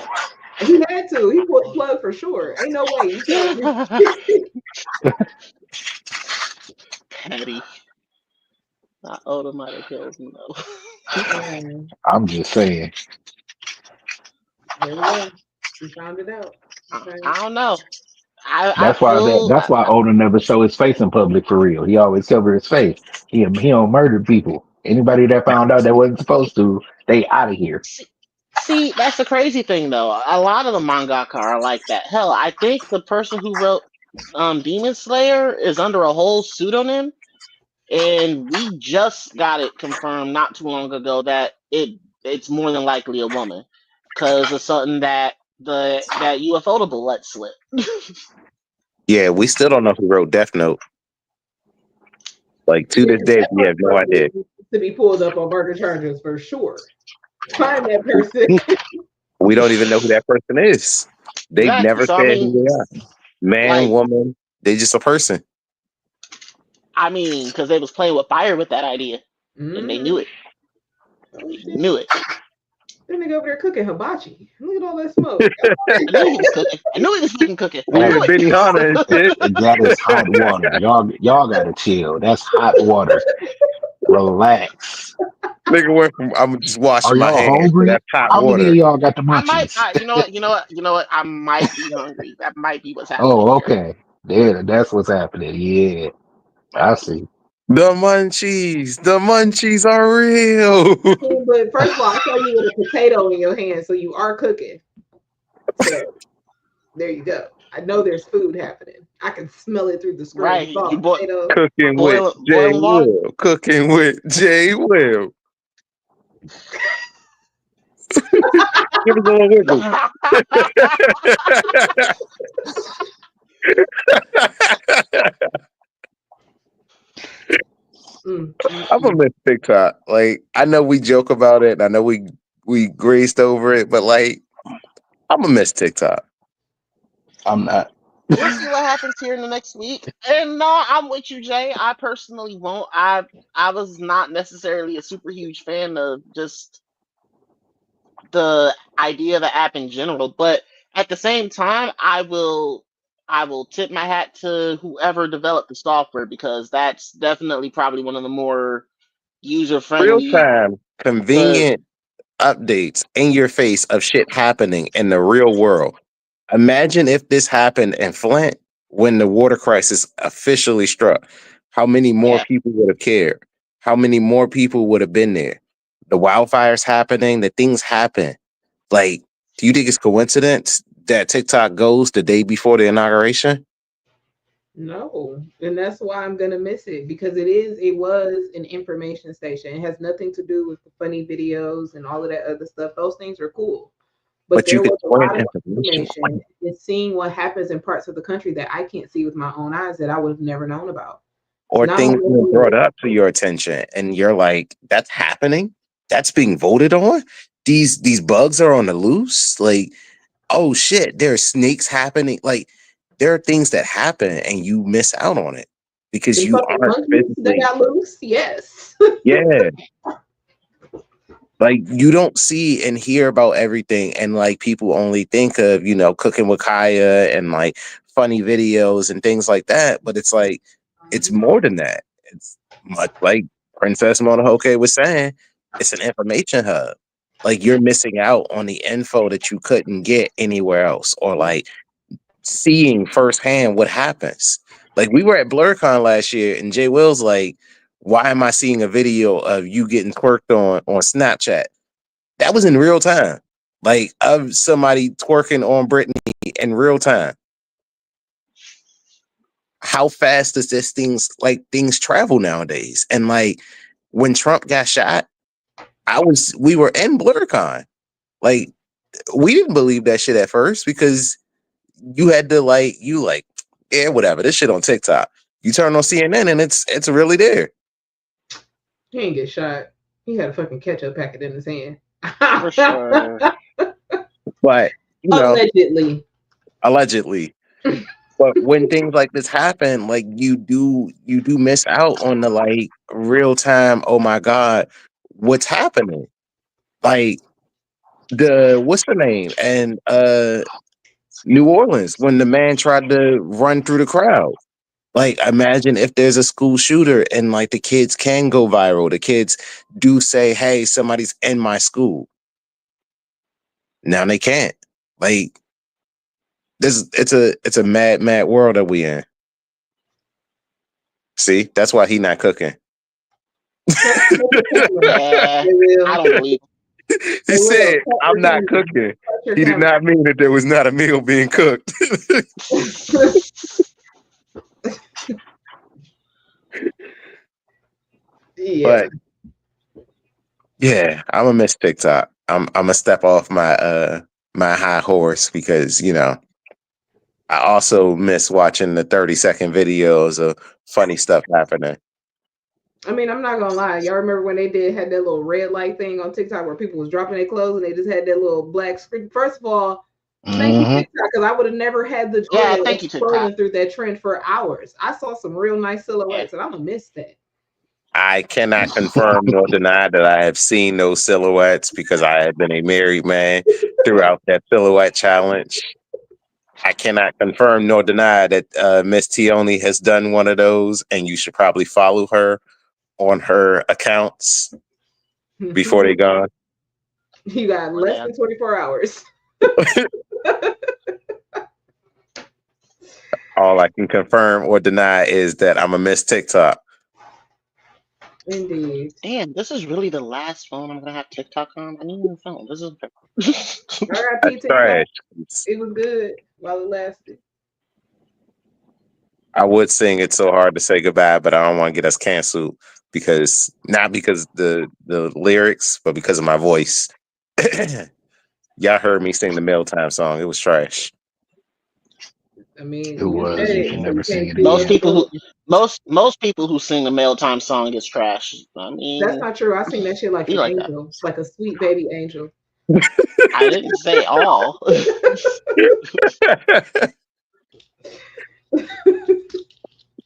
S4: He had to. He pulled the plug for sure. Ain't no way you telling me.
S3: Petty. Not Oda might have killed him though.
S4: Man,
S5: I'm just saying.
S4: there we go. We found it out. Okay.
S3: I don't know. I
S5: That's why
S3: feel.
S5: that's why Oda never show his face in public for real. He always cover his face. He don't murder people. Anybody that found out that wasn't supposed to, they out of here.
S3: See, that's the crazy thing though. A lot of the mangaka are like that. Hell, I think the person who wrote Demon Slayer is under a whole pseudonym, and we just got it confirmed not too long ago that it's more than likely a woman because of something that that UFOtable let slip.
S2: yeah, we still don't know who wrote Death Note. Like to
S4: Yeah,
S2: this day,
S4: that
S2: we have no
S4: person
S2: idea.
S4: needs to be pulled up on murder charges for sure. Find that person.
S2: We don't even know who that person is. They've
S3: Exactly.
S2: never
S3: So
S2: said who they are. Man,
S3: like,
S2: woman, they just a person.
S3: because they was playing with fire with that idea, and they
S4: Mm.
S3: knew it.
S4: Oh
S3: They
S4: shit!
S3: knew it.
S4: That nigga over there cooking hibachi. Look at all that smoke.
S3: I knew he was cooking. I knew he was fucking cooking. I
S5: Hey,
S3: knew
S2: Yeah, Benny Hanna and shit.
S5: that is hot water. Y'all gotta chill. That's hot water. Relax.
S2: Nigga went from I'm just
S5: Are
S2: washing my
S5: y'all
S2: hands to
S5: hungry?
S2: that's hot
S5: How many of
S2: water.
S5: y'all got the
S3: I might.
S5: munchies?
S3: You know what? You know what? You know what? I might be hungry. That might be what's happening
S5: Oh,
S3: here.
S5: okay. Yeah, that's what's happening. Yeah, I see.
S2: The munchies are real.
S4: But first of all, I saw you with a potato in your hand, so you are cooking. So there you go. I know there's food happening. I can smell it through the screen.
S3: Right?
S4: You saw
S3: You
S4: a potato.
S2: Cooking with Jay
S3: boiling water.
S2: Will. Cooking with Jay Will. Give us a little wiggle. I'm gonna miss TikTok. Like I know we joke about it, and I know we grazed over it, but like I'm gonna miss TikTok.
S5: I'm not.
S3: We'll see what happens here in the next week. And no, I'm with you, Jay. I personally won't. I was not necessarily a super huge fan of just the idea of the app in general, but at the same time, I will tip my hat to whoever developed the software because that's definitely probably one of the more user
S2: Real
S3: friendly.
S2: time,
S3: Because
S2: convenient updates in your face of shit happening in the real world. Imagine if this happened in Flint when the water crisis officially struck. How many more
S3: yeah,
S2: people would have cared? How many more people would have been there? The wildfires happening, the things happen. Like, do you think it's coincidence that TikTok goes the day before the inauguration?
S4: No, and that's why I'm gonna miss it because it was an information station. It has nothing to do with the funny videos and all of that other stuff. Those things are cool. But
S2: But you
S4: there
S2: can
S4: was a
S2: spread
S4: lot of
S2: information
S4: information and seeing what happens in parts of the country that I can't see with my own eyes that I would have never known about.
S2: or
S4: Not
S2: things
S4: only
S2: being
S4: in
S2: brought
S4: the
S2: up to your attention and you're like, that's happening? That's being voted on? These bugs are on the loose? Like, oh shit, there's snakes happening. Like there are things that happen and you miss out on it because
S4: them
S2: you
S4: fucking
S2: aren't
S4: monkeys that
S2: physically,
S4: got loose. Yes.
S2: yeah. Like you don't see and hear about everything, and like people only think of cooking with Kaya and like funny videos and things like that. But it's like it's more than that. It's much like Princess Mononoke was saying. It's an information hub. Like you're missing out on the info that you couldn't get anywhere else, or like seeing firsthand what happens. Like we were at BlurCon last year, and Jay Will's like, "Why am I seeing a video of you getting twerked on Snapchat?" That was in real time. like of somebody twerking on Britney in real time. How fast does this things travel nowadays? And like when Trump got shot, we were in BlurCon. Like we didn't believe that shit at first because you had to yeah, whatever. This shit on TikTok. You turn on CNN and it's really there.
S4: He ain't get shot. He had a fucking ketchup packet in his hand.
S3: For sure.
S2: But allegedly. But when things like this happen, like you do miss out on the like real time, oh my God, what's happening? Like what's the name? And New Orleans, when the man tried to run through the crowd. Like imagine if there's a school shooter and like the kids can go viral. The kids do say, hey, somebody's in my school. Now they can't. Like it's a mad world that we in. See, that's why he not cooking.
S3: Yeah, I don't believe him.
S2: He said, I'm not cooking. He did not mean that there was not a meal being cooked.
S4: Yeah.
S2: But yeah, I'm gonna miss TikTok. I'm gonna step off my my high horse because I also miss watching the 30-second videos of funny stuff happening.
S4: I mean, I'm not gonna lie. Y'all remember when they had that little red light thing on TikTok where people was dropping their clothes and they just had that little black screen? First of all, thank you TikTok, because I would have never had the joy of scrolling through that trend for hours. I saw some real nice silhouettes and I'm gonna miss that.
S2: I cannot confirm nor deny that I have seen those silhouettes because I have been a married man throughout that silhouette challenge. I cannot confirm nor deny that Miss Tioni has done one of those, and you should probably follow her on her accounts before they gone.
S4: You got less than 24 hours.
S2: All I can confirm or deny is that I'm a miss TikTok.
S4: Indeed.
S3: Damn, this is really the last phone I'm gonna have TikTok on. I need a new phone. This is
S4: R.I.P. TikTok. It was good while it lasted.
S2: I would sing It's So Hard to Say Goodbye, but I don't want to get us canceled not because the lyrics, but because of my voice. Y'all heard me sing the Mealtime song. It was trash.
S4: I mean,
S5: it was. You can never sing it
S3: most
S5: again.
S3: most people who sing the Mealtime song is trash. I mean,
S4: that's not true. I sing that shit like an angel, like a sweet baby angel.
S3: I didn't say all.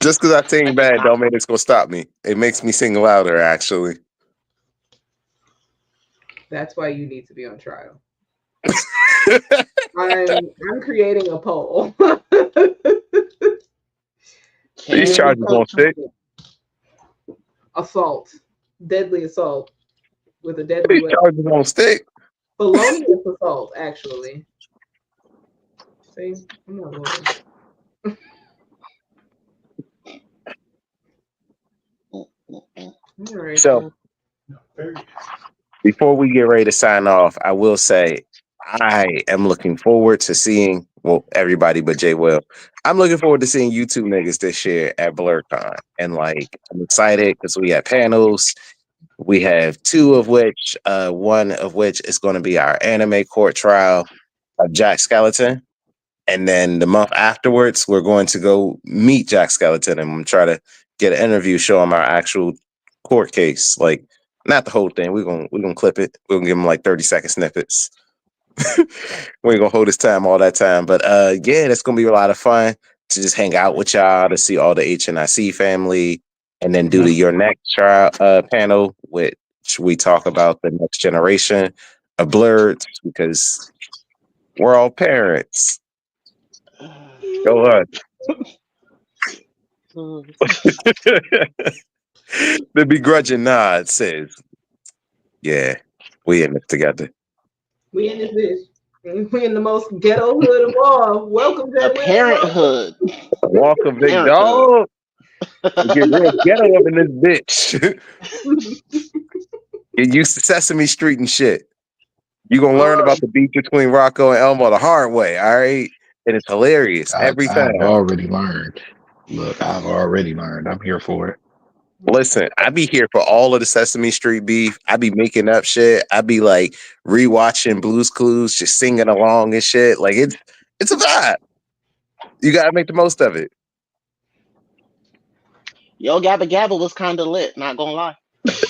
S2: Just because I sing bad don't mean it's gonna stop me. It makes me sing louder, actually.
S4: That's why you need to be on trial. I'm creating a poll.
S2: These charges won't stick.
S4: Assault, deadly assault with a deadly
S2: These charges won't stick.
S4: felonious assault, actually. See, I'm not looking. Right,
S2: so, before we get ready to sign off, I will say I am looking forward to seeing, well, everybody but Jay Will. I'm looking forward to seeing you two niggas this year at BlurCon. And like, I'm excited because we have panels. We have two of which, one of which is going to be our anime court trial of Jack Skeleton. And then the month afterwards, we're going to go meet Jack Skeleton and try to get an interview, show him our actual court case. Like, not the whole thing. We're gonna clip it. We're gonna give him like 30-second snippets. We ain't gonna hold his time all that time. But yeah, that's gonna be a lot of fun to just hang out with y'all, to see all the HNIC family, and then do the Your Next trial panel, which we talk about the next generation of blurs, because we're all parents. Go on. The begrudging nod says, yeah, we in this together.
S4: We in this bitch. We in the most ghetto hood of all. Welcome to
S3: the parenthood.
S2: Welcome, big dog. Get real ghetto up in this bitch. Get used to Sesame Street and shit. You're gonna learn
S4: Oh,
S2: about the beef between Rocco and Elmo the hard way, all right? And it's hilarious every
S5: I've
S2: time.
S5: already learned. Look, I've already learned. I'm here for it.
S2: Listen, I be here for all of the Sesame Street beef. I be making up shit. I be like rewatching Blue's Clues, just singing along and shit. Like it's a vibe. You gotta make the most of it.
S3: Yo Gabba Gabba was kind of lit. Not gonna lie.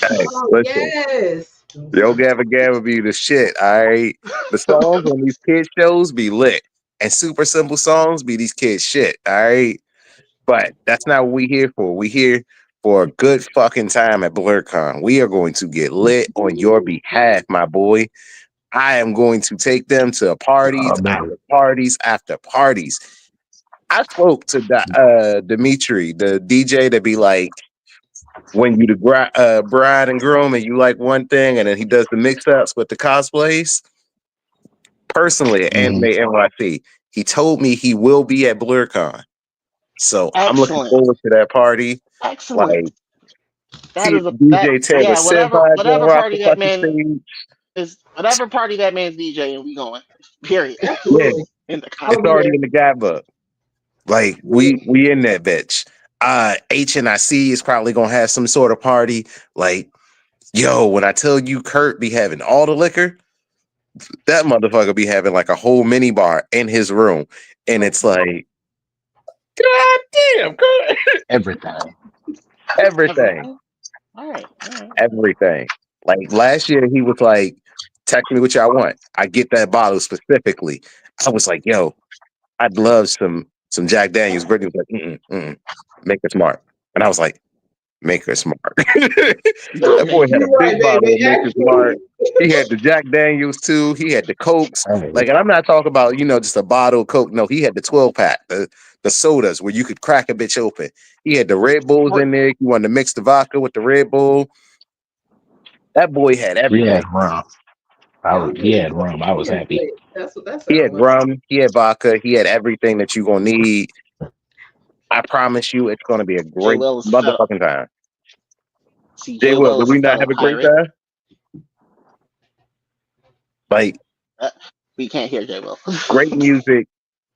S2: Hey,
S4: oh
S2: listen,
S4: yes.
S2: Yo Gabba Gabba be the shit. All right, the songs on these kid shows be lit, and super simple songs be these kids shit. All right, but that's not what we here for. We here for a good fucking time at BlurCon. We are going to get lit on your behalf, my boy. I am going to take them to parties
S5: Man,
S2: after parties after parties. I spoke to Dimitri, the DJ that be like, when you the bride and groom and you like one thing and then he does the mix-ups with the cosplays. Personally at Anime
S5: mhm.
S2: NYC, he told me he will be at BlurCon. So I'm looking
S3: Excellent.
S2: forward to that party.
S3: Excellent.
S2: Like,
S3: That
S2: see
S3: is a that
S2: DJ Taylor
S3: yeah,
S2: Sivine gonna
S3: whatever
S2: rock the
S3: party that
S2: fucking
S3: man
S2: stage.
S3: is whatever party that man's DJ and we going. Period.
S2: Yeah,
S4: Absolutely.
S3: In the
S4: I will
S2: it's
S3: comment.
S4: be
S2: already
S4: there.
S2: in the guide book. Like
S4: Yeah.
S2: we in that bitch. HNIC is probably gonna have some sort of party. Like, yo, when I tell you Kurt be having all the liquor, that motherfucker be having like a whole mini bar in his room. And it's like, God damn, Kurt.
S5: Everything.
S2: Everything.
S3: Everything. All right. All right.
S2: Everything. Like last year, he was like, text me what y'all want. I get that bottle specifically. I was like, yo, I'd love some Jack Daniels. Brittany was like, make it smart. And I was like, make her smart. That boy had a
S4: You're right,
S2: big bottle
S4: baby.
S2: of Make Her Smart.
S4: Actually.
S2: He had the Jack Daniels too. He had the Cokes.
S5: Hey,
S2: Like, and I'm not talking about, just a bottle of Coke. No, he had the 12 pack, the sodas where you could crack a bitch open. He had the Red Bulls
S3: Wait,
S2: in there. You wanted to mix the vodka with the Red Bull. That boy had
S5: he had
S2: everything.
S5: rum.
S4: Y'all
S5: He
S4: niggas
S5: had rum. I was
S4: is
S5: happy.
S4: lit. That's what that
S2: He had
S4: sounds like.
S2: rum. He had vodka. He had everything that you're gonna need. I promise you, it's gonna be a
S3: J
S2: great
S3: Will is a fellow.
S2: motherfucking time.
S3: See,
S2: Jay,
S3: J
S2: Will,
S3: Will
S2: did
S3: is a
S2: we not
S3: fellow
S2: have a great
S3: pirate.
S2: time? Like,
S3: Uh, we can't hear J Will.
S2: great music,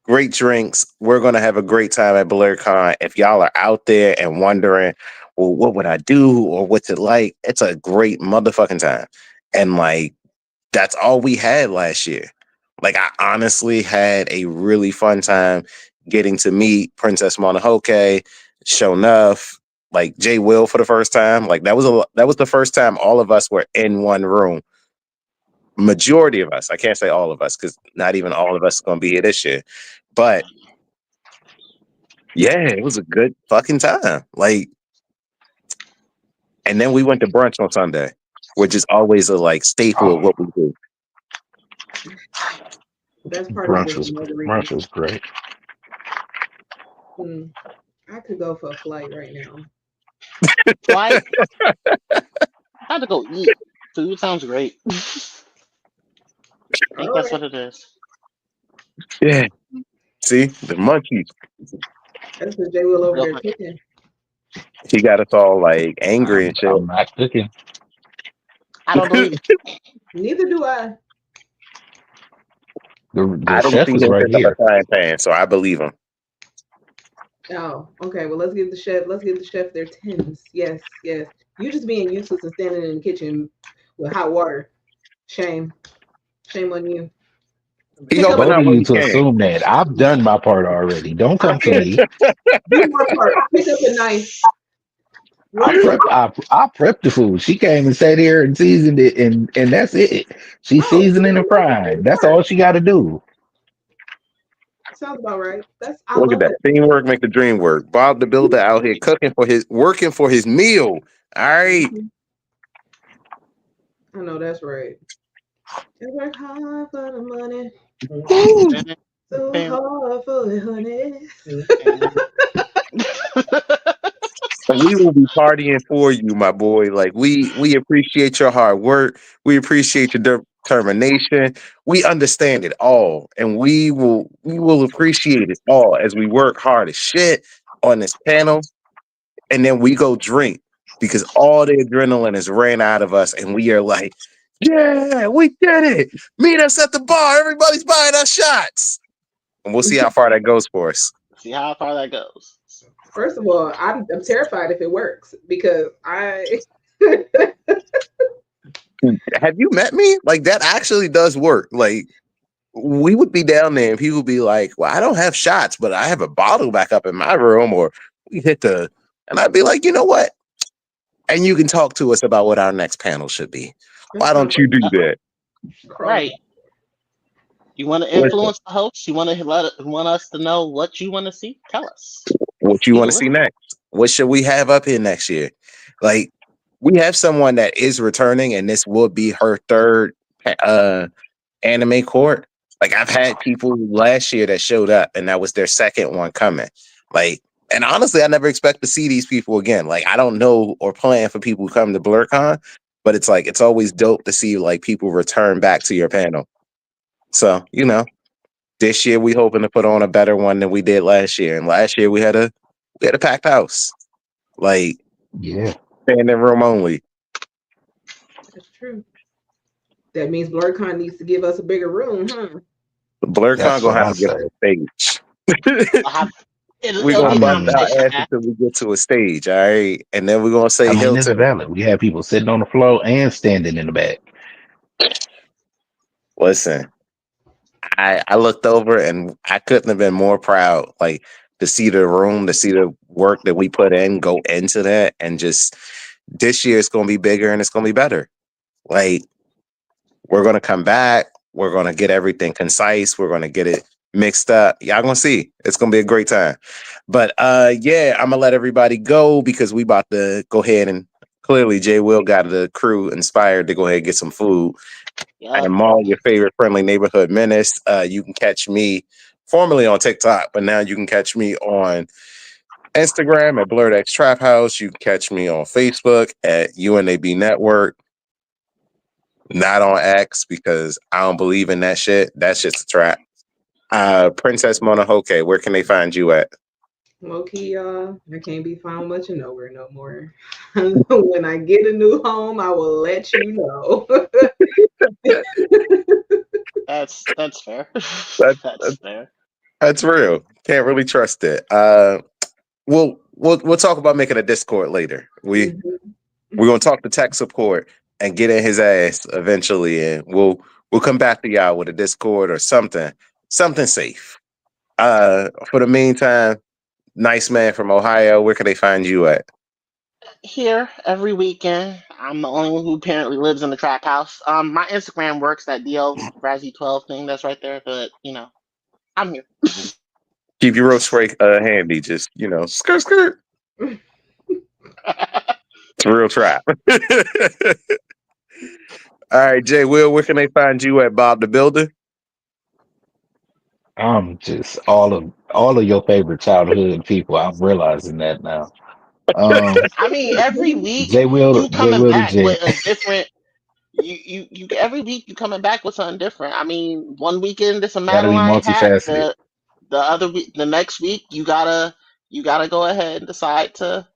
S2: great drinks. We're gonna have a great time at BlurCon. If y'all are out there and wondering, well, what would I do or what's it like? It's a great motherfucking time. And like, that's all we had last year. Like, I honestly had a really fun time getting to meet Princess Mononoke, Shonuff, like Jay Will for the first time. Like, that was the first time all of us were in one room. Majority of us. I can't say all of us because not even all of us are gonna be here this year. But yeah, it was a good fucking time. Like, and then we went to brunch on Sunday, which is always a like staple of
S5: Oh,
S2: what we do.
S4: Best part is
S5: brunch
S4: just
S5: was
S4: margaritas.
S5: brunch was great.
S4: Mm, I could go for a flight right now.
S3: Flight. I had to go eat. Food sounds great. I think
S4: All
S3: that's
S4: right.
S3: what it is.
S2: Yeah. See, the monkeys.
S4: That's because Jay Will over
S3: Real
S4: there
S3: quick.
S4: cooking.
S2: He got us all like angry and shit.
S5: I'm not cooking.
S3: I don't believe it.
S4: Neither do I.
S5: The
S2: I didn't
S5: chef
S2: see
S5: is
S2: him
S5: right
S2: pick up a
S5: here.
S2: frying pan, so I believe him.
S4: Oh, okay. Well, let's give the chef their tins. Yes, yes. You just being useless and standing in the kitchen with hot water. Shame. Shame on you.
S2: He
S4: Pick up
S2: helping
S5: Both
S2: out
S5: of
S2: when
S5: you
S2: he
S5: to
S2: can.
S5: assume that I've done my part already. Don't come to
S4: okay.
S5: me.
S4: Do your part. Pick up a knife.
S5: I
S4: Run
S5: prepped. I prepped the food. She came and sat here and seasoned it, and that's it. She's
S4: Oh,
S5: seasoning and frying. That's all she got to do.
S4: sounds about right. I
S2: Look at
S4: love
S2: that.
S4: that.
S2: Teamwork make the dream work. Bob the Builder out here working for his meal. All right.
S4: Mhm. I know that's right. They work hard for the money,
S2: Woo.
S4: so hard for it, honey.
S2: And we will be partying for you, my boy. Like we appreciate your hard work. We appreciate your determination. We understand it all, and we will appreciate it all as we work hard as shit on this panel, and then we go drink because all the adrenaline is ran out of us, and we are like, Yeah, we did it. Meet us at the bar. Everybody's buying us shots. And we'll see how far that goes for us.
S3: See how far that goes.
S4: First of all, I'm terrified if it works because I
S2: Have you met me? Like, that actually does work. Like, we would be down there and people would be like, well, I don't have shots, but I have a bottle back up in my room, or we hit the, and I'd be like, you know what? And you can talk to us about what our next panel should be. Why don't you do that?
S3: Right. You want to influence the host? You want to want us to know what you want to see? Tell us.
S2: What you want to see next? What should we have up here next year? Like, we have someone that is returning, and this will be her third anime court. Like, I've had people last year that showed up, and that was their second one coming. Like, and honestly, I never expect to see these people again. Like, I don't know or plan for people who come to BlurCon, but it's like, it's always dope to see like people return back to your panel. So, you know, this year we hoping to put on a better one than we did last year. And last year we had a packed house. Like,
S5: yeah,
S2: standing room only.
S4: That's true. That means BlurCon needs to give us a bigger room, huh?
S2: BlurCon gonna have to get on a stage. We're gonna bust our ass until we get to a stage, all right? And then we're gonna say
S5: Hilton. It's valid. We have people sitting on the floor and standing in the back.
S2: Listen, I looked over and I couldn't have been more proud. Like, to see the room, to see the work that we put in, go into that, and just this year it's gonna be bigger and it's gonna be better. Like, we're gonna come back. We're gonna get everything concise. We're gonna get it mixed up. Y'all gonna see. It's gonna be a great time. But yeah, I'm gonna let everybody go because we about to go ahead and clearly Jay Will got the crew inspired to go ahead and get some food. I am Maul, your favorite friendly neighborhood menace. You can catch me formerly on TikTok, but now you can catch me on Instagram at BlurredX Trap House. You can catch me on Facebook at UNAB Network. Not on X because I don't believe in that shit. That's just a trap. Princess Monohoke, where can they find you at?
S4: Low-key, y'all, I can't be found much of nowhere no more. When I get a new home, I will let you know.
S3: That's fair. That's fair.
S2: That's real. Can't really trust it. We'll talk about making a Discord later. We're gonna talk to tech support and get in his ass eventually, and we'll come back to y'all with a Discord or something safe. For the meantime, nice man from Ohio, where can they find you at?
S3: Here every weekend. I'm the only one who apparently lives in the trap house. My Instagram works, that DL Brazzy 12 thing that's right there, but you know, I'm here.
S2: Keep your roast spray handy, just skirt. It's a real trap. All right, Jay Will, where can they find you at, Bob the Builder?
S5: Just all of your favorite childhood people. I'm realizing that now.
S3: I mean, every week you coming back with a different. You every week you coming back with something different. I mean, one weekend it's a Madeline hat. The other week, the next week you gotta go ahead and decide to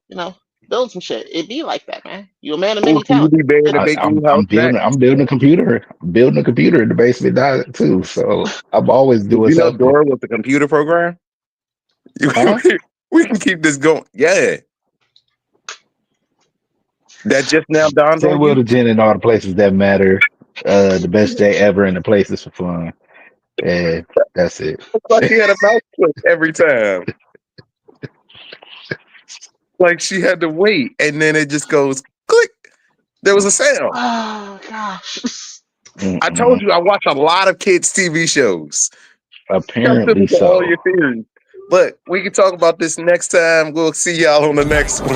S3: build some shit. It be like that, man. You're a man of many talents.
S5: I'm building a computer. I'm building a computer in the basement too. So I'm always doing something.
S2: Dora with the computer program. We can keep this going. Yeah. That just now dawned on
S5: you. Jen in all the places that matter. The best day ever in the places for fun. And that's it.
S2: It's like she had a mouse click every time. Like she had to wait, and then it just goes click. There was a sound.
S3: Oh gosh!
S2: I told you I watch a lot of kids' TV shows.
S5: Apparently so.
S2: All your theories. But we can talk about this next time. We'll see y'all on the next one.